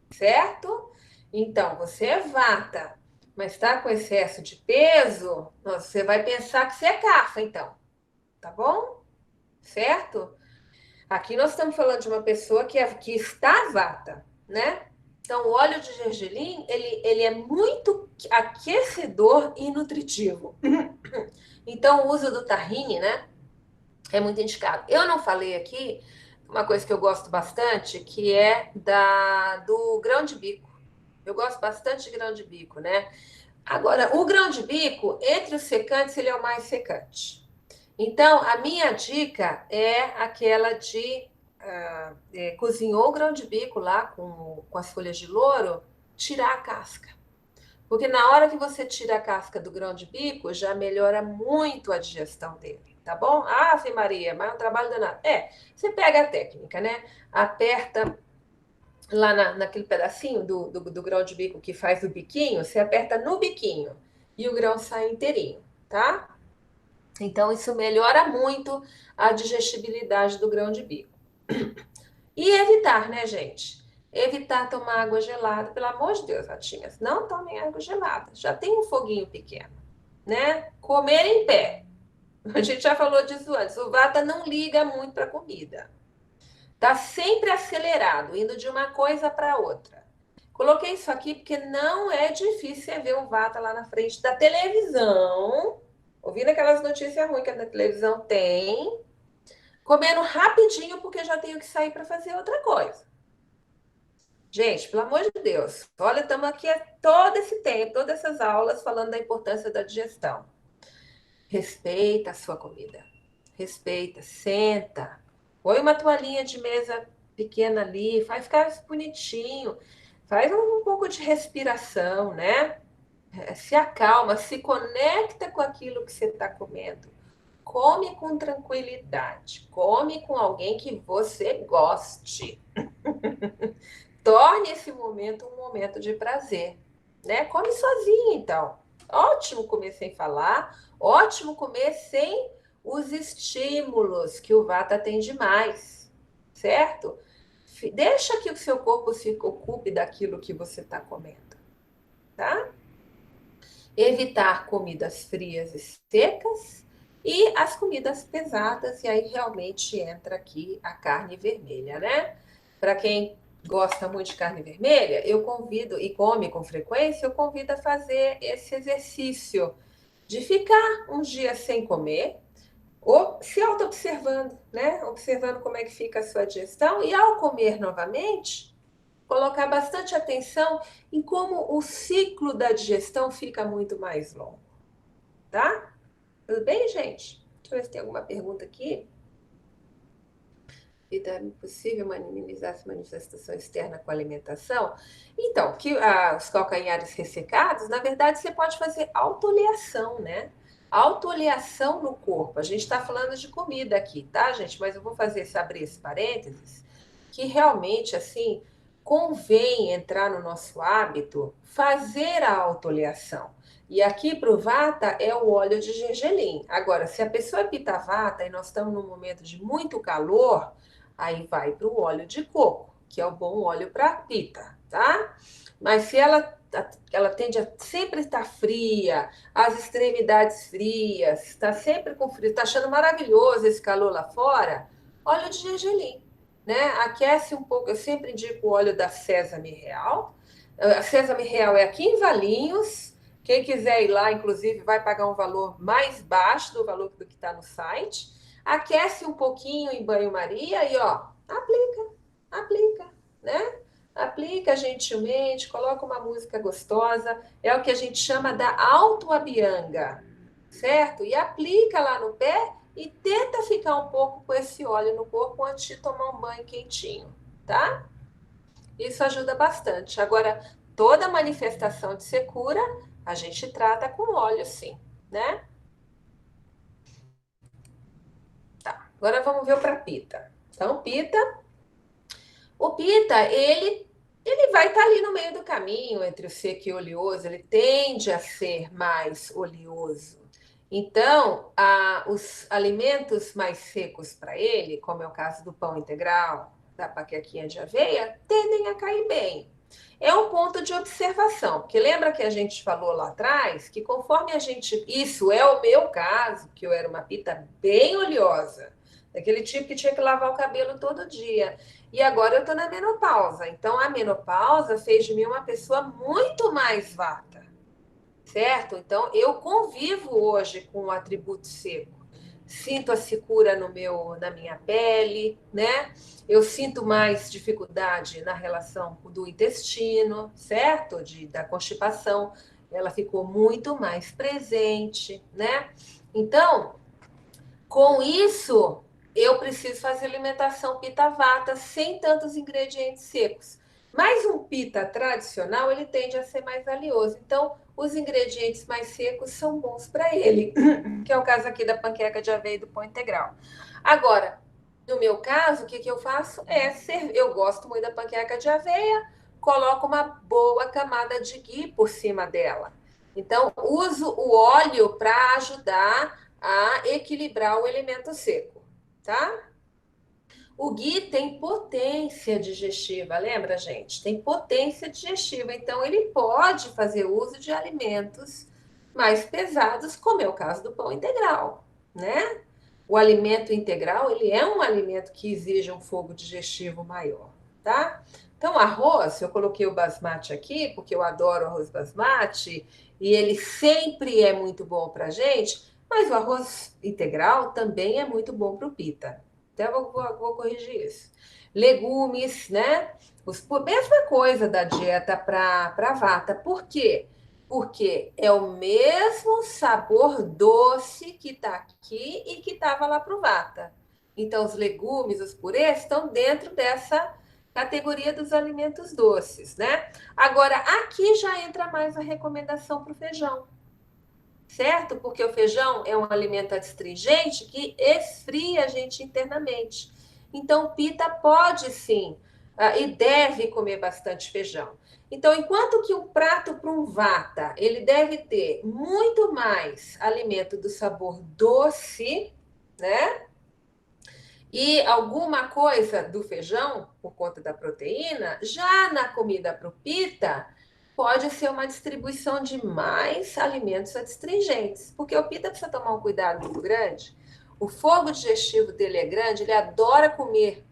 certo? Então, você é vata, mas está com excesso de peso, você vai pensar que você é Kapha, então. Tá bom? Certo? Aqui nós estamos falando de uma pessoa que está vata, né? Então, o óleo de gergelim, ele é muito aquecedor e nutritivo. Então, o uso do tahine, né, é muito indicado. Eu não falei aqui uma coisa que eu gosto bastante, que é do grão de bico. Eu gosto bastante de grão de bico, né? Agora, o grão de bico, entre os secantes, ele é o mais secante. Então, a minha dica é aquela de cozinhou o grão de bico lá com as folhas de louro, tirar a casca. Porque na hora que você tira a casca do grão de bico, já melhora muito a digestão dele, tá bom? Ave Maria, mas é um trabalho danado. Você pega a técnica, né? Aperta lá naquele pedacinho do grão de bico que faz o biquinho, você aperta no biquinho e o grão sai inteirinho, tá? Então, isso melhora muito a digestibilidade do grão de bico. E evitar, né, gente? Evitar tomar água gelada, pelo amor de Deus, ratinhas. Não tomem água gelada. Já tem um foguinho pequeno, né? Comer em pé. A gente já falou disso antes. O Vata não liga muito para comida. Tá sempre acelerado, indo de uma coisa para outra. Coloquei isso aqui porque não é difícil ver um Vata lá na frente da televisão, ouvindo aquelas notícias ruins que na televisão tem, comendo rapidinho porque já tenho que sair para fazer outra coisa. Gente, pelo amor de Deus, olha, estamos aqui todo esse tempo, todas essas aulas falando da importância da digestão. Respeita a sua comida. Respeita, senta. Põe uma toalhinha de mesa pequena ali, faz ficar bonitinho. Faz um pouco de respiração, né? Se acalma, se conecta com aquilo que você está comendo. Come com tranquilidade. Come com alguém que você goste. Torne esse momento um momento de prazer, né? Come sozinho, então. Ótimo comer sem falar, ótimo comer sem os estímulos que o Vata tem demais, certo? Deixa que o seu corpo se ocupe daquilo que você está comendo, tá? Evitar comidas frias e secas e as comidas pesadas, e aí realmente entra aqui a carne vermelha, né? Para quem gosta muito de carne vermelha, eu convido, e come com frequência, eu convido a fazer esse exercício de ficar uns dias sem comer, ou se auto-observando, né? Observando como é que fica a sua digestão, e ao comer novamente, colocar bastante atenção em como o ciclo da digestão fica muito mais longo, tá? Tudo bem, gente? Deixa eu ver se tem alguma pergunta aqui. É possível minimizar essa manifestação externa com a alimentação? Então, os calcanhares ressecados, na verdade, você pode fazer autoleação, né? Autoleação no corpo. A gente está falando de comida aqui, tá, gente? Mas eu vou abrir esse parênteses, que realmente, assim, convém entrar no nosso hábito fazer a autoleação. E aqui para o Vata é o óleo de gergelim. Agora, se a pessoa é Pitta Vata e nós estamos num momento de muito calor, aí vai para o óleo de coco, que é o bom óleo para pita, tá? Mas se ela tende a sempre estar fria, as extremidades frias, está sempre com frio, está achando maravilhoso esse calor lá fora, óleo de gergelim, né? Aquece um pouco, eu sempre indico o óleo da Sésame Real. A Sésame Real é aqui em Valinhos. Quem quiser ir lá, inclusive, vai pagar um valor mais baixo do valor do que está no site. Aquece um pouquinho em banho-maria e, ó, aplica, né? Aplica gentilmente, coloca uma música gostosa, é o que a gente chama da autoabianga, certo? E aplica lá no pé e tenta ficar um pouco com esse óleo no corpo antes de tomar um banho quentinho, tá? Isso ajuda bastante. Agora, toda manifestação de secura, a gente trata com óleo, sim, né? Agora vamos ver o para Pitta. Então, o Pitta, ele vai estar ali no meio do caminho entre o seco e o oleoso, ele tende a ser mais oleoso. Então, os alimentos mais secos para ele, como é o caso do pão integral, da paquequinha de aveia, tendem a cair bem. É um ponto de observação, porque lembra que a gente falou lá atrás que conforme a gente... Isso é o meu caso, que eu era uma Pitta bem oleosa. Daquele tipo que tinha que lavar o cabelo todo dia. E agora eu estou na menopausa. Então, a menopausa fez de mim uma pessoa muito mais vata, certo? Então, eu convivo hoje com o atributo seco. Sinto a secura na minha pele, né? Eu sinto mais dificuldade na relação do intestino, certo? Da constipação. Ela ficou muito mais presente, né? Então, com isso, eu preciso fazer alimentação pita-vata sem tantos ingredientes secos. Mas um pita tradicional, ele tende a ser mais valioso. Então, os ingredientes mais secos são bons para ele, que é o caso aqui da panqueca de aveia e do pão integral. Agora, no meu caso, o que eu faço é eu gosto muito da panqueca de aveia, coloco uma boa camada de ghee por cima dela. Então, uso o óleo para ajudar a equilibrar o elemento seco, tá? O ghee tem potência digestiva, lembra, gente? Tem potência digestiva, então ele pode fazer uso de alimentos mais pesados, como é o caso do pão integral, né? O alimento integral, ele é um alimento que exige um fogo digestivo maior, tá? Então, arroz, eu coloquei o basmati aqui, porque eu adoro arroz basmati, e ele sempre é muito bom pra gente, mas o arroz integral também é muito bom para o pita. Então, eu vou corrigir isso. Legumes, né? Mesma coisa da dieta para vata. Por quê? Porque é o mesmo sabor doce que está aqui e que estava lá para o vata. Então, os legumes, os purês, estão dentro dessa categoria dos alimentos doces, né? Agora, aqui já entra mais a recomendação para o feijão, certo? Porque o feijão é um alimento adstringente que esfria a gente internamente. Então, pita pode sim e deve comer bastante feijão. Então, enquanto que um prato para um vata, ele deve ter muito mais alimento do sabor doce, né? E alguma coisa do feijão, por conta da proteína, já na comida para o pita, pode ser uma distribuição de mais alimentos adstringentes, porque o pita precisa tomar um cuidado muito grande. O fogo digestivo dele é grande, ele adora comer.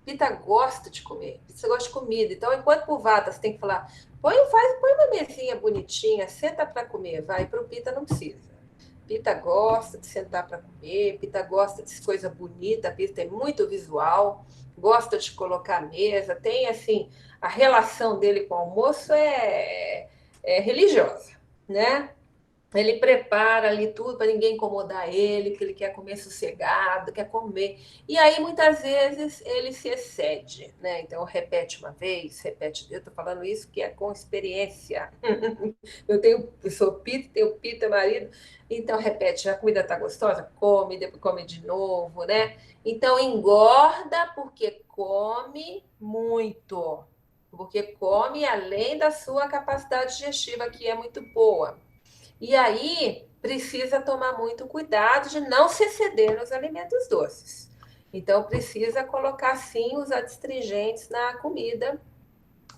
O pita gosta de comer, o pita gosta de comida. Então, enquanto por vata você tem que falar, põe uma mesinha bonitinha, senta para comer, vai, para o pita não precisa. Pita gosta de sentar para comer, Pita gosta de coisa bonita, Pita é muito visual, gosta de colocar a mesa, tem assim, a relação dele com o almoço é religiosa, né? Ele prepara ali tudo para ninguém incomodar ele, que ele quer comer sossegado, quer comer. E aí, muitas vezes, ele se excede, né? Então, repete uma vez, repete. Eu estou falando isso que é com experiência. Eu sou pita, tenho pita, marido. Então, repete, a comida está gostosa? Come, depois come de novo, né? Então, engorda porque come muito. Porque come além da sua capacidade digestiva, que é muito boa. E aí precisa tomar muito cuidado de não se exceder nos alimentos doces. Então precisa colocar sim os adstringentes na comida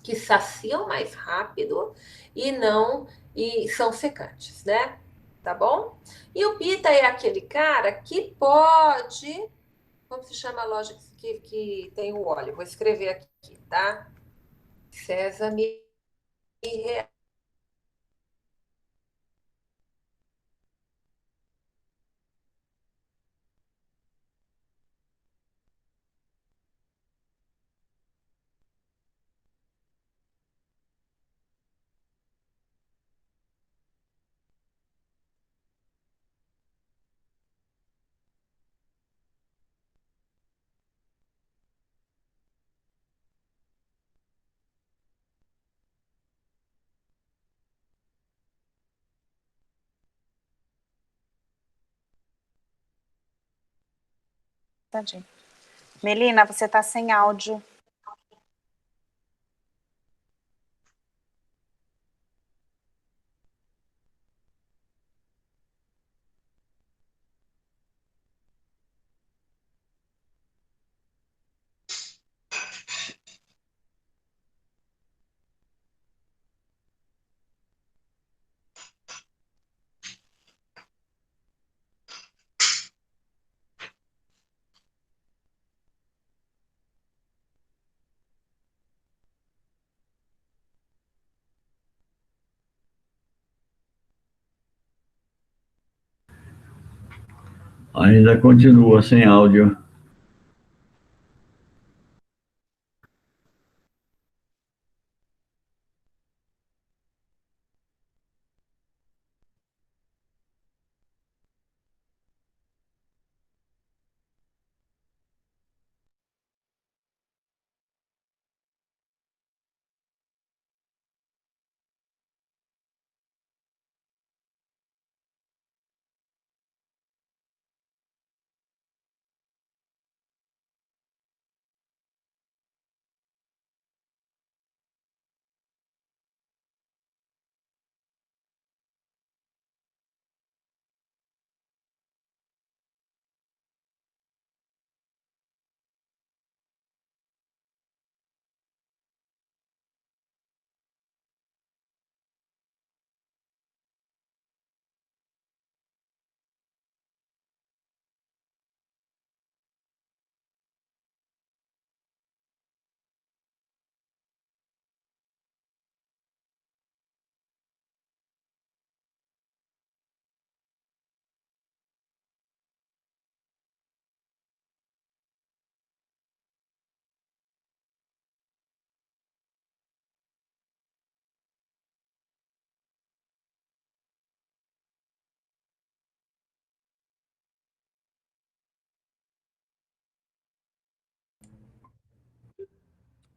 que saciam mais rápido e não e são secantes, né? Tá bom? E o pita é aquele cara que pode, como se chama a loja que tem o óleo? Vou escrever aqui, tá? Sésame Tadinho. Melina, você está sem áudio. Ainda continua sem áudio.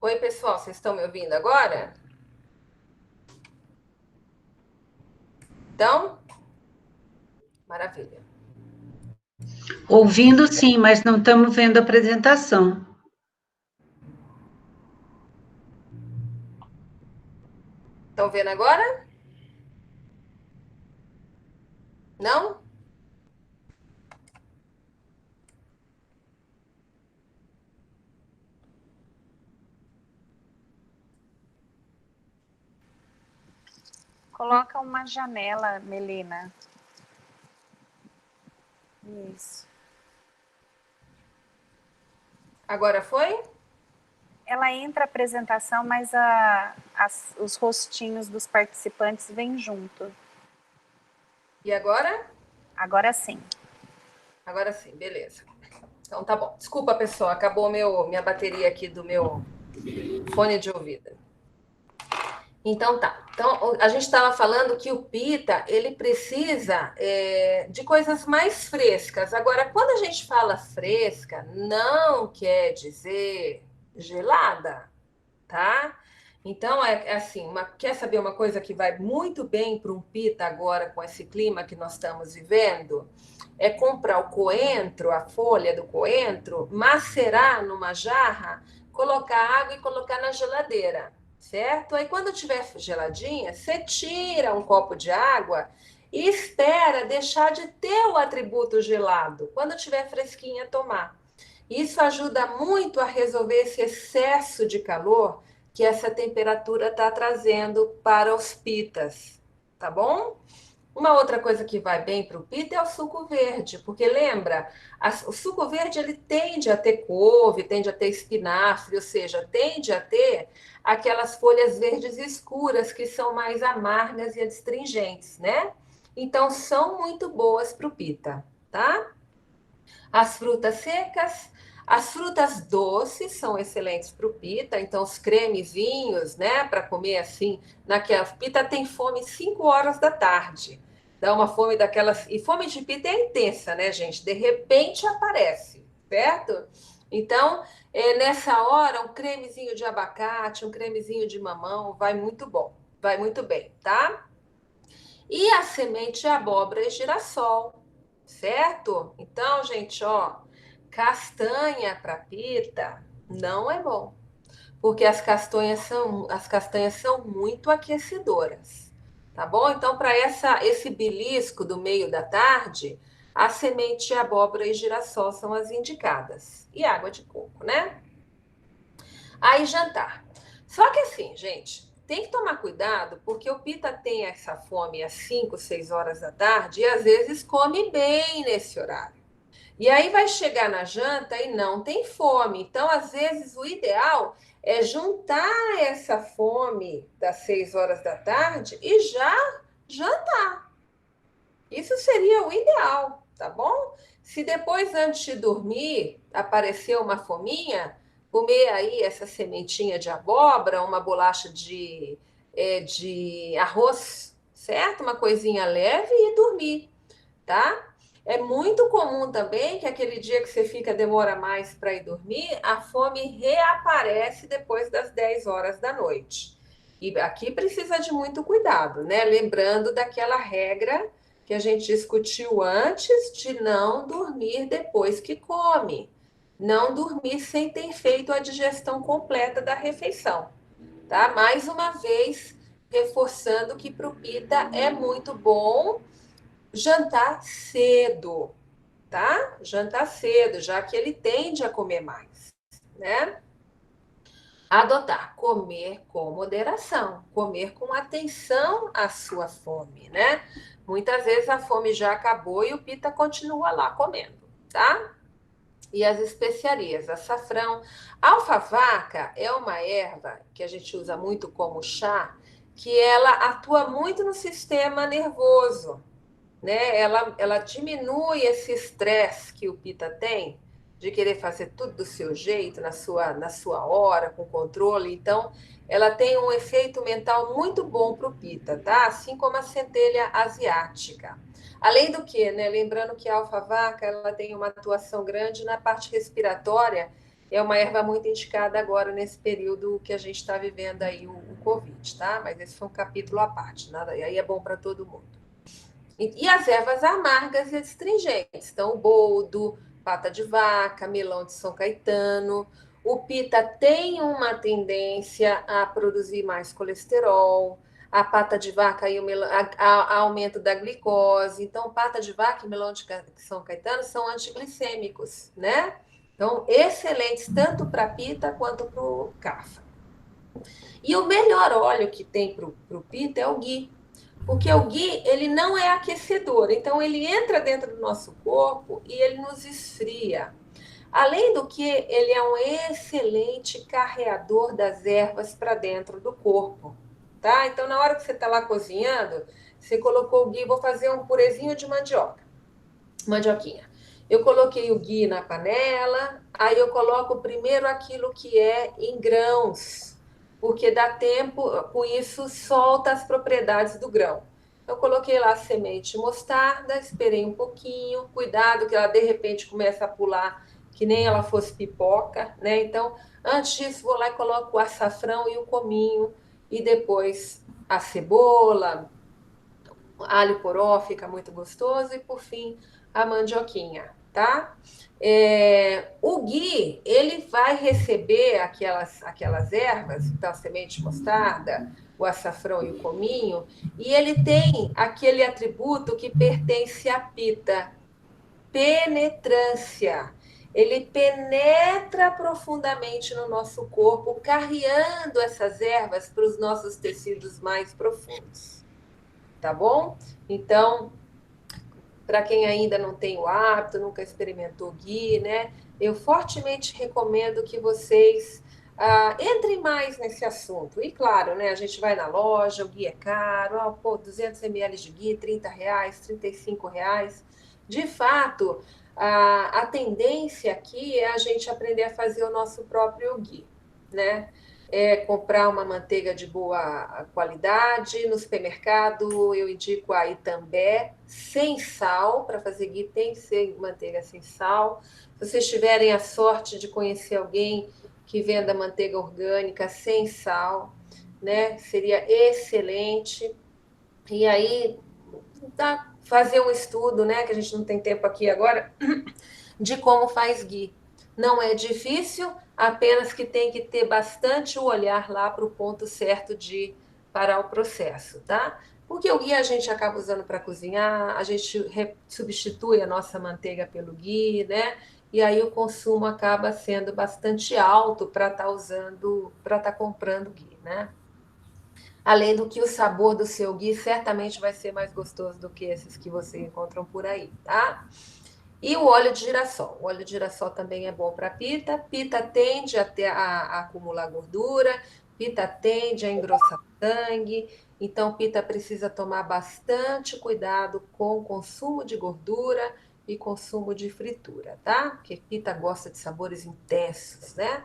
Oi, pessoal, vocês estão me ouvindo agora? Então, maravilha. Ouvindo sim, mas não estamos vendo a apresentação. Estão vendo agora? Não? Coloca uma janela, Melina. Isso. Agora foi? Ela entra a apresentação, mas os rostinhos dos participantes vêm junto. E agora? Agora sim. Agora sim, beleza. Então tá bom. Desculpa, pessoal, acabou minha bateria aqui do meu fone de ouvido. Então tá. Então a gente estava falando que o pita ele precisa de coisas mais frescas. Agora, quando a gente fala fresca, não quer dizer gelada, tá? Então é assim, quer saber uma coisa que vai muito bem para um pita agora com esse clima que nós estamos vivendo? É comprar o coentro, a folha do coentro, macerar numa jarra, colocar água e colocar na geladeira, certo? Aí quando tiver geladinha, você tira um copo de água e espera deixar de ter o atributo gelado. Quando tiver fresquinha, tomar. Isso ajuda muito a resolver esse excesso de calor que essa temperatura está trazendo para os pitas, tá bom? Uma outra coisa que vai bem para o pita é o suco verde, porque lembra, o suco verde ele tende a ter couve, tende a ter espinafre, ou seja, tende a ter aquelas folhas verdes escuras que são mais amargas e astringentes, né? Então são muito boas para o pita, tá? As frutas secas, as frutas doces são excelentes para o pita, então os cremezinhos, né, para comer assim, naquela pita tem fome 5 horas da tarde. Dá uma fome daquelas, e fome de pita é intensa, né, gente? De repente aparece, certo? Então, nessa hora, um cremezinho de abacate, um cremezinho de mamão, vai muito bom, vai muito bem, tá? E a semente de abóbora e girassol, certo? Então, gente, ó, castanha para pita não é bom, porque as castanhas são muito aquecedoras, tá bom? Então, para esse belisco do meio da tarde, a semente de abóbora e girassol são as indicadas. E água de coco, né? Aí jantar. Só que assim, gente, tem que tomar cuidado, porque o pita tem essa fome às 5, 6 horas da tarde e às vezes come bem nesse horário. E aí vai chegar na janta e não tem fome. Então, às vezes, o ideal é juntar essa fome das 6 horas da tarde e já jantar. Isso seria o ideal, tá bom? Se depois, antes de dormir, aparecer uma fominha, comer aí essa sementinha de abóbora, uma bolacha de arroz, certo? Uma coisinha leve e dormir, tá? É muito comum também que aquele dia que você demora mais para ir dormir, a fome reaparece depois das 10 horas da noite. E aqui precisa de muito cuidado, né? Lembrando daquela regra que a gente discutiu antes de não dormir depois que come. Não dormir sem ter feito a digestão completa da refeição, tá? Mais uma vez, reforçando que para o Pita é muito bom jantar cedo, tá? Jantar cedo, já que ele tende a comer mais, né? Adotar, comer com moderação, comer com atenção à sua fome, né? Muitas vezes a fome já acabou e o Pita continua lá comendo, tá? E as especiarias, açafrão. A alfavaca é uma erva que a gente usa muito como chá, que ela atua muito no sistema nervoso, né? Ela diminui esse estresse que o Pita tem, de querer fazer tudo do seu jeito, na sua hora, com controle. Então, ela tem um efeito mental muito bom para o Pita, tá? Assim como a centelha asiática. Além do que, né? Lembrando que a alfavaca ela tem uma atuação grande na parte respiratória, é uma erva muito indicada agora nesse período que a gente está vivendo aí, o Covid, tá? Mas esse foi um capítulo à parte, nada, e aí é bom para todo mundo. E as ervas amargas e astringentes, então o boldo, pata de vaca, melão de São Caetano. O Pita tem uma tendência a produzir mais colesterol, a pata de vaca e o melão, a aumento da glicose. Então, pata de vaca e melão de São Caetano são antiglicêmicos, né? Então, excelentes tanto para Pita quanto para o Cafa. E o melhor óleo que tem para o Pita é o ghee. Porque o ghee, ele não é aquecedor, então ele entra dentro do nosso corpo e ele nos esfria. Além do que, ele é um excelente carreador das ervas para dentro do corpo, tá? Então, na hora que você está lá cozinhando, você colocou o ghee, vou fazer um purezinho de mandioquinha. Eu coloquei o ghee na panela, aí eu coloco primeiro aquilo que é em grãos, porque dá tempo, com isso solta as propriedades do grão. Eu coloquei lá a semente de mostarda, esperei um pouquinho, cuidado que ela de repente começa a pular, que nem ela fosse pipoca, né? Então, antes disso, vou lá e coloco o açafrão e o cominho, e depois a cebola, alho poró, fica muito gostoso, e por fim, a mandioquinha, tá? O ghee, ele vai receber aquelas ervas, então a semente de mostarda, o açafrão e o cominho, e ele tem aquele atributo que pertence à Pita, penetrância. Ele penetra profundamente no nosso corpo, carreando essas ervas para os nossos tecidos mais profundos. Tá bom? Então, para quem ainda não tem o hábito, nunca experimentou ghee, né? Eu fortemente recomendo que vocês entrem mais nesse assunto. E claro, né? A gente vai na loja, o ghee é caro, 200 ml de ghee, R$30, R$35. De fato, a tendência aqui é a gente aprender a fazer o nosso próprio ghee, né? Comprar uma manteiga de boa qualidade. No supermercado, eu indico a Itambé, sem sal. Para fazer ghee tem que ser manteiga sem sal. Se vocês tiverem a sorte de conhecer alguém que venda manteiga orgânica sem sal, né, seria excelente. E aí, fazer um estudo, né, que a gente não tem tempo aqui agora, de como faz ghee. Não é difícil, apenas que tem que ter bastante o olhar lá para o ponto certo de parar o processo, tá? Porque o ghee a gente acaba usando para cozinhar, a gente substitui a nossa manteiga pelo ghee, né? E aí o consumo acaba sendo bastante alto para estar comprando ghee, né? Além do que o sabor do seu ghee certamente vai ser mais gostoso do que esses que você encontram por aí, tá? E o óleo de girassol. O óleo de girassol também é bom para Pita. Pita tende a acumular gordura, Pita tende a engrossar sangue. Então, Pita precisa tomar bastante cuidado com o consumo de gordura e consumo de fritura, tá? Porque pita gosta de sabores intensos, né?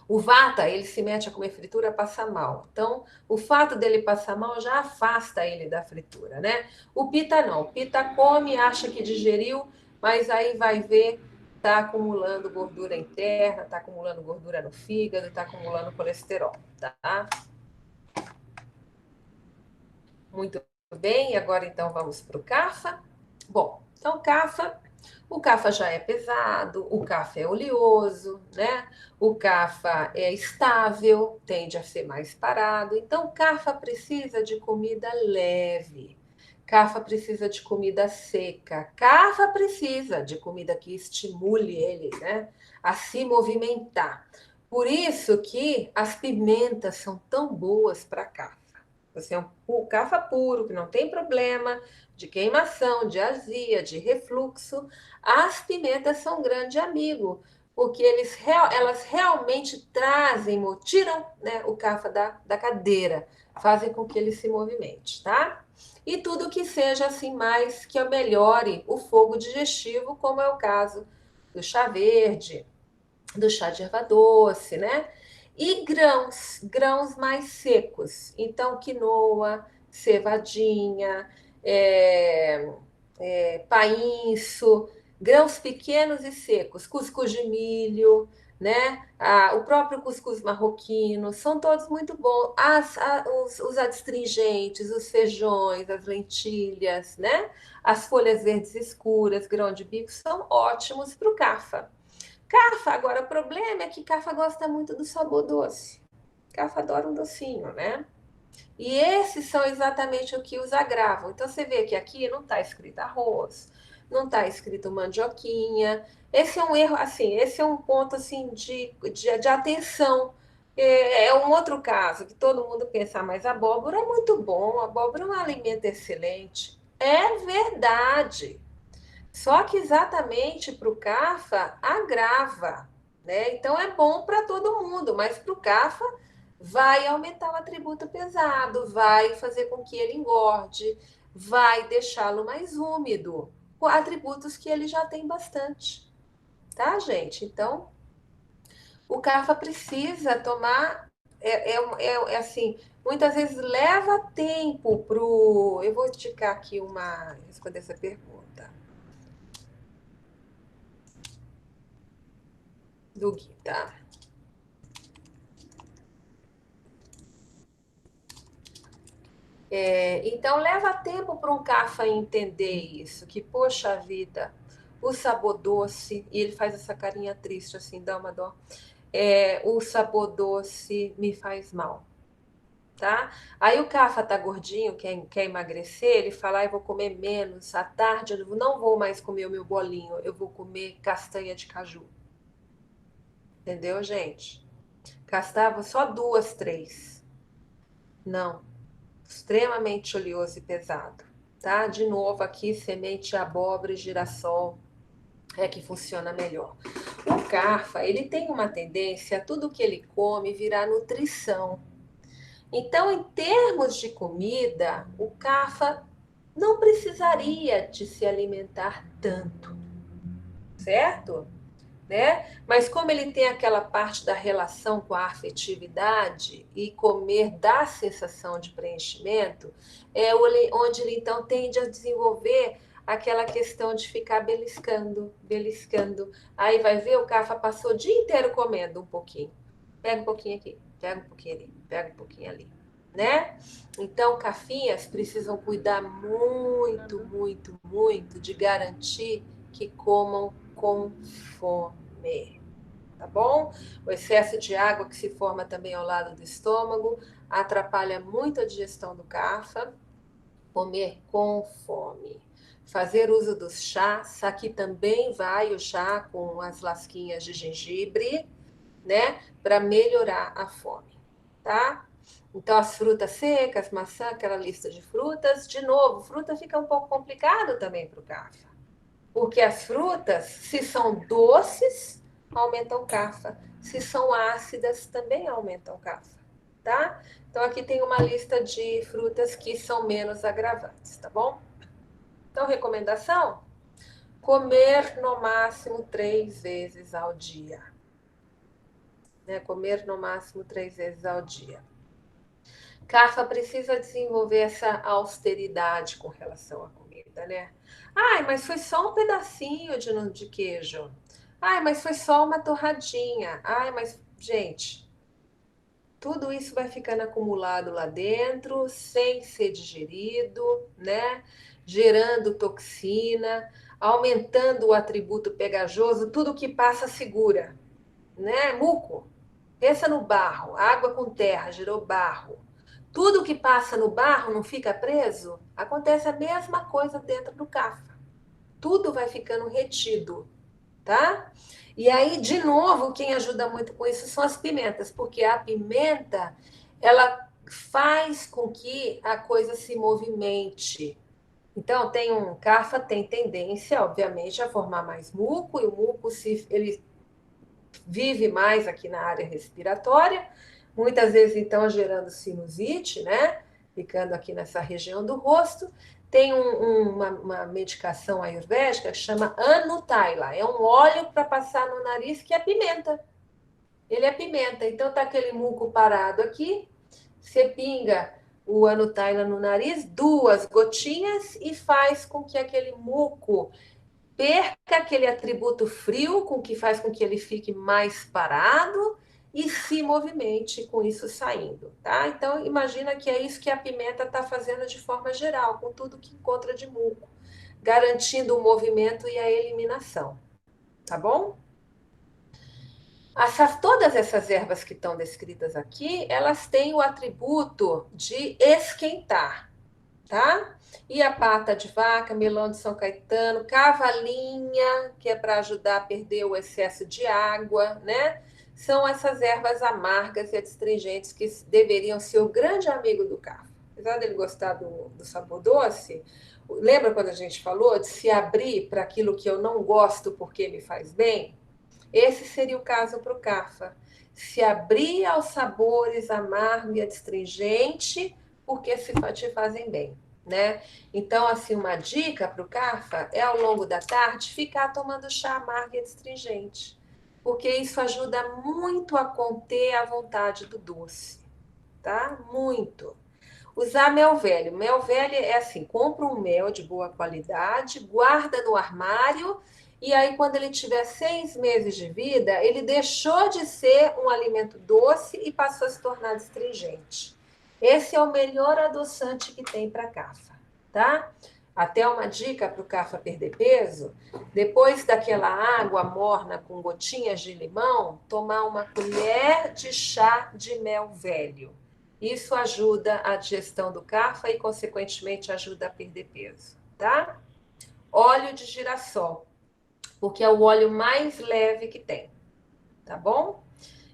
O vata, ele se mete a comer fritura, passa mal. Então, o fato dele passar mal já afasta ele da fritura, né? O pita não. O pita come, acha que digeriu, mas aí vai ver, tá acumulando gordura interna, tá acumulando gordura no fígado, tá acumulando colesterol, tá? Muito bem, agora então vamos para o Kapha. Bom, então o Kapha já é pesado, o Kapha é oleoso, né? O Kapha é estável, tende a ser mais parado. Então, o Kapha precisa de comida leve. Kapha precisa de comida seca. Kapha precisa de comida que estimule ele, né, a se movimentar. Por isso que as pimentas são tão boas para Kapha. Você é um Kapha puro, que não tem problema de queimação, de azia, de refluxo. As pimentas são um grande amigo, porque elas realmente trazem, tiram, né, o Kapha da cadeira, fazem com que ele se movimente, tá? E tudo que seja assim mais que melhore o fogo digestivo, como é o caso do chá verde, do chá de erva doce, né? E grãos mais secos. Então, quinoa, cevadinha, painço, grãos pequenos e secos, cuscuz de milho, né? O próprio cuscuz marroquino, são todos muito bons. Os adstringentes, os feijões, as lentilhas, né? As folhas verdes escuras, grão de bico, são ótimos para o Kapha. Kapha, agora, o problema é que Kapha gosta muito do sabor doce. Kapha adora um docinho, né? E esses são exatamente o que os agravam. Então, você vê que aqui não está escrito arroz, não está escrito mandioquinha. Esse é um erro, assim, esse é um ponto, assim, de atenção. É um outro caso, que todo mundo pensa, mas abóbora é muito bom, abóbora é um alimento excelente. É verdade. Só que exatamente para o Kapha agrava, né? Então é bom para todo mundo, mas para o Kapha vai aumentar o atributo pesado, vai fazer com que ele engorde, vai deixá-lo mais úmido, com atributos que ele já tem bastante, tá, gente? Então o Kapha precisa tomar, assim, muitas vezes leva tempo pro. Eu vou indicar aqui responder essa pergunta do Gui, tá? Então, leva tempo para um Kapha entender isso, que, poxa vida, o sabor doce, e ele faz essa carinha triste, assim, dá uma dó, o sabor doce me faz mal, tá? Aí o Kapha tá gordinho, quer emagrecer, ele fala, eu vou comer menos, à tarde eu não vou mais comer o meu bolinho, eu vou comer castanha de caju. Entendeu, gente? Castava só 2, 3. Não. Extremamente oleoso e pesado, tá? De novo aqui, semente, abóbora e girassol é que funciona melhor. O Kapha, ele tem uma tendência a tudo que ele come virar nutrição. Então, em termos de comida, o Kapha não precisaria de se alimentar tanto, certo? Né? Mas como ele tem aquela parte da relação com a afetividade e comer dá sensação de preenchimento, onde ele então tende a desenvolver aquela questão de ficar beliscando, beliscando. Aí vai ver, o Kapha passou o dia inteiro comendo um pouquinho. Pega um pouquinho aqui, pega um pouquinho ali, pega um pouquinho ali, né? Então, cafinhas precisam cuidar muito, muito, muito de garantir que comam com fome, tá bom? O excesso de água que se forma também ao lado do estômago atrapalha muito a digestão do Kapha. Comer com fome. Fazer uso dos chás, aqui também vai o chá com as lasquinhas de gengibre, né? Para melhorar a fome, tá? Então, as frutas secas, maçã, aquela lista de frutas. De novo, fruta fica um pouco complicado também para o Kapha. Porque as frutas, se são doces, aumentam o Kapha. Se são ácidas, também aumentam o Kapha, tá? Então, aqui tem uma lista de frutas que são menos agravantes, tá bom? Então, recomendação? comer no máximo 3 vezes ao dia. Né? Comer no máximo 3 vezes ao dia. CAFA precisa desenvolver essa austeridade com relação à comida, né? Ai, mas foi só um pedacinho de queijo. Ai, mas foi só uma torradinha. Ai, mas, gente, tudo isso vai ficando acumulado lá dentro, sem ser digerido, né? Gerando toxina, aumentando o atributo pegajoso, tudo que passa segura, né? Muco. Pensa no barro, água com terra gerou barro. Tudo que passa no barro não fica preso? Acontece a mesma coisa dentro do CAFA. Tudo vai ficando retido, tá? E aí, de novo, quem ajuda muito com isso são as pimentas, porque a pimenta, ela faz com que a coisa se movimente. Então, CAFA tem tendência, obviamente, a formar mais muco, e o muco, ele vive mais aqui na área respiratória, muitas vezes, então, gerando sinusite, né? Ficando aqui nessa região do rosto. Tem uma medicação ayurvédica que chama Anutaila. É um óleo para passar no nariz que é pimenta. Ele é pimenta. Então, tá aquele muco parado aqui, você pinga o Anutaila no nariz, 2 gotinhas, e faz com que aquele muco perca aquele atributo frio, que faz com que ele fique mais parado e se movimente com isso saindo, tá? Então, imagina que é isso que a pimenta está fazendo de forma geral, com tudo que encontra de muco, garantindo o movimento e a eliminação, tá bom? Todas essas ervas que estão descritas aqui, elas têm o atributo de esquentar, tá? E a pata de vaca, melão de São Caetano, cavalinha, que é para ajudar a perder o excesso de água, né? São essas ervas amargas e adstringentes que deveriam ser o grande amigo do CAFA. Apesar dele gostar do sabor doce, lembra quando a gente falou de se abrir para aquilo que eu não gosto porque me faz bem? Esse seria o caso para o CAFA. Se abrir aos sabores amargo e adstringente porque te fazem bem, né? Então, assim, uma dica para o CAFA é, ao longo da tarde, ficar tomando chá amargo e adstringente, porque isso ajuda muito a conter a vontade do doce, tá? Muito. Usar mel velho. Mel velho é assim, compra um mel de boa qualidade, guarda no armário, e aí quando ele tiver 6 meses de vida, ele deixou de ser um alimento doce e passou a se tornar astringente. Esse é o melhor adoçante que tem para CAFA, tá? Até uma dica para o CAFA perder peso: depois daquela água morna com gotinhas de limão, tomar uma colher de chá de mel velho. Isso ajuda a digestão do CAFA e, consequentemente, ajuda a perder peso, tá? Óleo de girassol, porque é o óleo mais leve que tem, tá bom?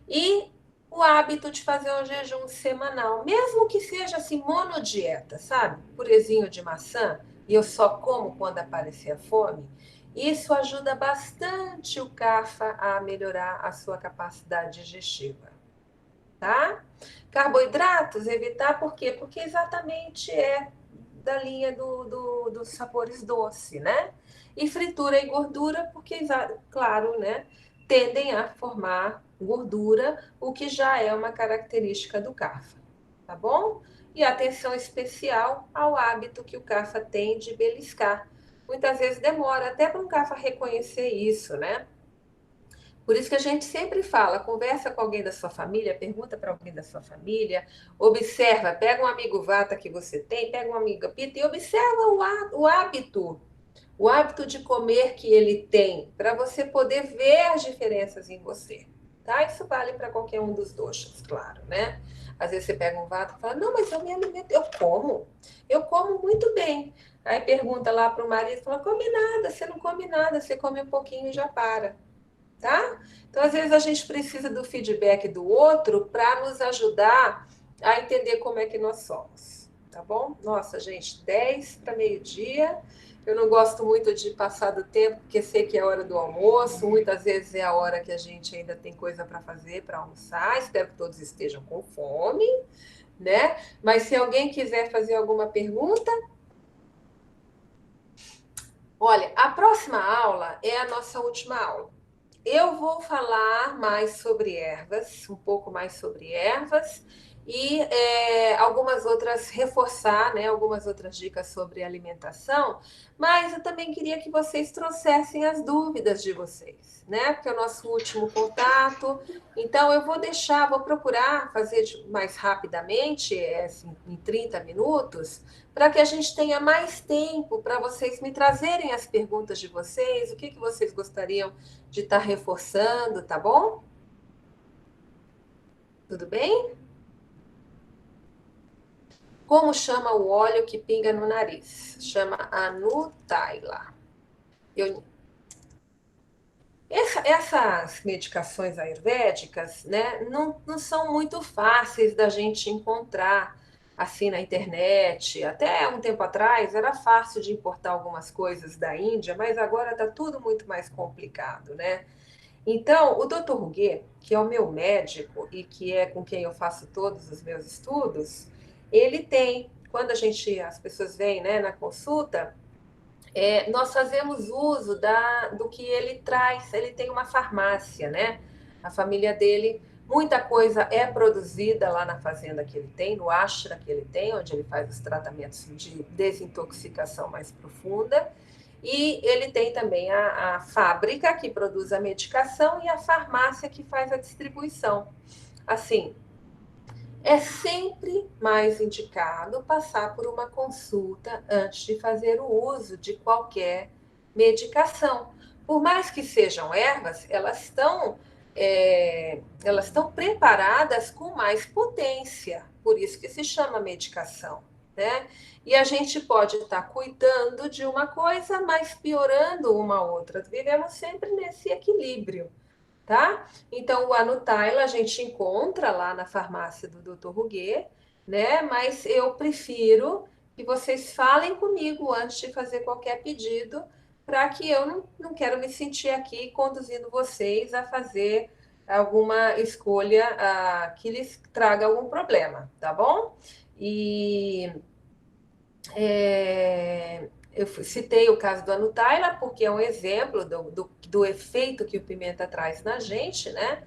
E o hábito de fazer um jejum semanal, mesmo que seja assim, monodieta, sabe? Purezinho de maçã, e eu só como quando aparecer a fome. Isso ajuda bastante o CAFA a melhorar a sua capacidade digestiva, tá? Carboidratos, evitar, por quê? Porque exatamente é da linha dos sabores doce, né? E fritura e gordura, porque, claro, né, tendem a formar gordura, o que já é uma característica do CAFA, tá bom? E atenção especial ao hábito que o CAFA tem de beliscar. Muitas vezes demora até para um CAFA reconhecer isso, né? Por isso que a gente sempre fala, conversa com alguém da sua família, pergunta para alguém da sua família, observa, pega um amigo vata que você tem, pega uma amiga pita e observa o hábito de comer que ele tem, para você poder ver as diferenças em você, tá? Isso vale para qualquer um dos doshas, claro, né? Às vezes você pega um vata e fala, não, mas eu me alimento, eu como muito bem. Aí pergunta lá para o marido, fala, come nada, você não come nada, você come um pouquinho e já para. Tá? Então, às vezes, a gente precisa do feedback do outro para nos ajudar a entender como é que nós somos, tá bom? Nossa, gente, 10 para meio-dia. Eu não gosto muito de passar do tempo, porque sei que é a hora do almoço. Muitas vezes é a hora que a gente ainda tem coisa para fazer, para almoçar. Espero que todos estejam com fome, né? Mas se alguém quiser fazer alguma pergunta... Olha, a próxima aula é a nossa última aula. Eu vou falar mais sobre ervas, um pouco mais sobre ervas e algumas outras, reforçar, né, algumas outras dicas sobre alimentação, mas eu também queria que vocês trouxessem as dúvidas de vocês, né, porque é o nosso último contato, então eu vou procurar fazer mais rapidamente, assim, em 30 minutos, para que a gente tenha mais tempo para vocês me trazerem as perguntas de vocês, o que vocês gostariam de estar reforçando, tá bom? Tudo bem? Como chama o óleo que pinga no nariz? Chama Anutaila. Eu... Essas medicações ayurvédicas, né, não são muito fáceis da gente encontrar assim na internet. Até um tempo atrás era fácil de importar algumas coisas da Índia, mas agora está tudo muito mais complicado, né? Então, o Dr. Ruguet, que é o meu médico e que é com quem eu faço todos os meus estudos, ele tem, quando as pessoas vêm, né, na consulta, nós fazemos uso do que ele traz. Ele tem uma farmácia, né? A família dele, muita coisa é produzida lá na fazenda que ele tem, no ashram que ele tem, onde ele faz os tratamentos de desintoxicação mais profunda. E ele tem também a fábrica que produz a medicação e a farmácia que faz a distribuição. Assim, é sempre mais indicado passar por uma consulta antes de fazer o uso de qualquer medicação. Por mais que sejam ervas, elas estão preparadas com mais potência, por isso que se chama medicação, né? E a gente pode estar cuidando de uma coisa, mas piorando uma outra. Vivemos sempre nesse equilíbrio, tá? Então, o Anutaila a gente encontra lá na farmácia do Dr. Ruguet, né? Mas eu prefiro que vocês falem comigo antes de fazer qualquer pedido, para que eu não quero me sentir aqui conduzindo vocês a fazer alguma escolha que lhes traga algum problema, tá bom? E eu citei o caso do Anutaila porque é um exemplo do efeito que o pimenta traz na gente, né?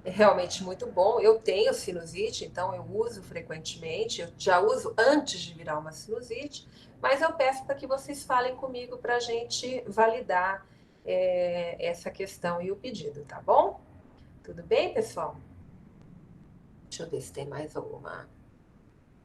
É realmente muito bom. Eu tenho sinusite, então eu uso frequentemente, eu já uso antes de virar uma sinusite, mas eu peço para que vocês falem comigo para a gente validar essa questão e o pedido, tá bom? Tudo bem, pessoal? Deixa eu ver se tem mais alguma.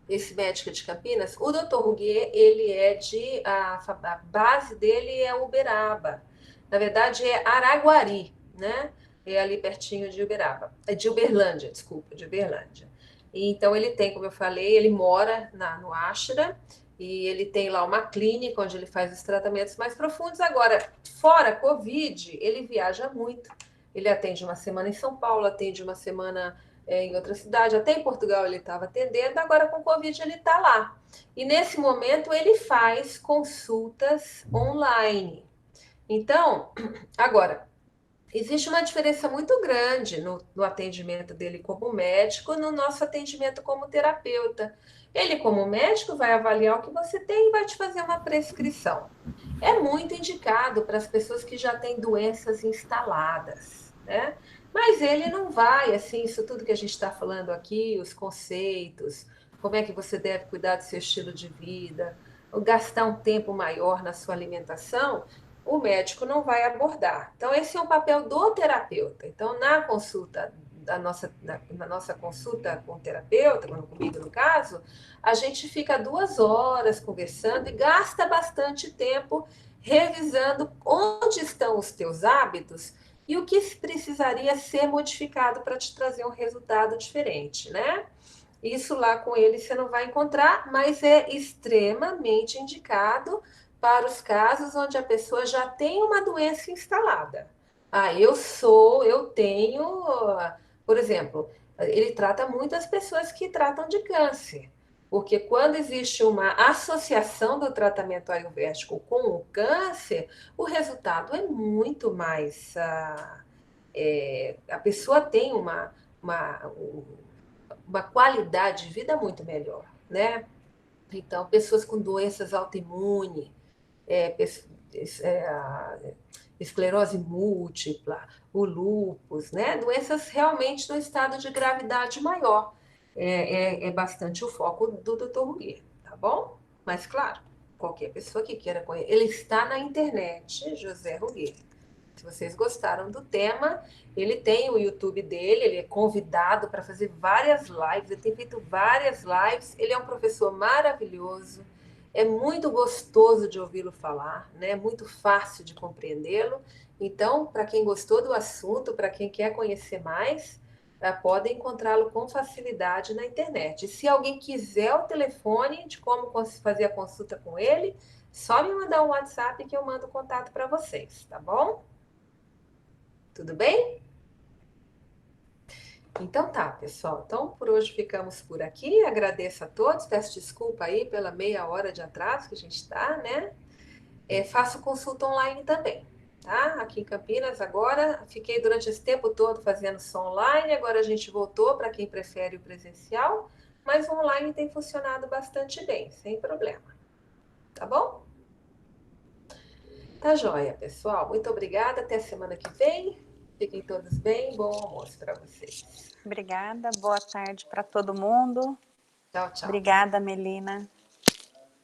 Esse médico de Campinas, o Dr. Ruguet, ele é a base dele é Uberaba. Na verdade, é Araguari, né? É ali pertinho de Uberaba. É de Uberlândia, desculpa, de Uberlândia. E, então, ele tem, como eu falei, ele mora no Ashra e ele tem lá uma clínica onde ele faz os tratamentos mais profundos. Agora, fora Covid, ele viaja muito. Ele atende uma semana em São Paulo, atende uma semana em outra cidade, até em Portugal ele estava atendendo, agora com Covid ele está lá. E nesse momento ele faz consultas online. Então, agora, existe uma diferença muito grande no atendimento dele como médico, no nosso atendimento como terapeuta. Ele, como médico, vai avaliar o que você tem e vai te fazer uma prescrição. É muito indicado para as pessoas que já têm doenças instaladas, né? Mas ele não vai, assim, isso tudo que a gente está falando aqui, os conceitos, como é que você deve cuidar do seu estilo de vida, gastar um tempo maior na sua alimentação, o médico não vai abordar. Então, esse é um papel do terapeuta. Então, na consulta, na nossa consulta com o terapeuta, comigo no caso, a gente fica 2 horas conversando e gasta bastante tempo revisando onde estão os teus hábitos e o que precisaria ser modificado para te trazer um resultado diferente, né? Isso lá com ele você não vai encontrar, mas é extremamente indicado para os casos onde a pessoa já tem uma doença instalada. Eu tenho, por exemplo, ele trata muitas pessoas que tratam de câncer, porque quando existe uma associação do tratamento ayurvédico com o câncer, o resultado é muito mais. A pessoa tem uma qualidade de vida muito melhor, né? Então, pessoas com doenças autoimunes, a esclerose múltipla, o lúpus, né? Doenças realmente no estado de gravidade maior. É bastante o foco do Dr. Ruguer, tá bom? Mas, claro, qualquer pessoa que queira conhecer, ele está na internet, José Ruguer. Se vocês gostaram do tema, ele tem o YouTube dele, ele é convidado para fazer várias lives, ele tem feito várias lives, ele é um professor maravilhoso, é muito gostoso de ouvi-lo falar, né? Muito fácil de compreendê-lo. Então, para quem gostou do assunto, para quem quer conhecer mais, pode encontrá-lo com facilidade na internet. E se alguém quiser o telefone de como fazer a consulta com ele, só me mandar um WhatsApp que eu mando o contato para vocês, tá bom? Tudo bem? Então tá, pessoal. Então, por hoje ficamos por aqui. Agradeço a todos. Peço desculpa aí pela meia hora de atraso que a gente está, né? Faço consulta online também, tá? Aqui em Campinas agora. Fiquei durante esse tempo todo fazendo só online. Agora a gente voltou para quem prefere o presencial. Mas o online tem funcionado bastante bem, sem problema. Tá bom? Tá joia, pessoal. Muito obrigada. Até a semana que vem. Fiquem todos bem. Bom almoço para vocês. Obrigada. Boa tarde para todo mundo. Tchau, tchau. Obrigada, Melina.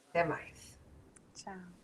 Até mais. Tchau.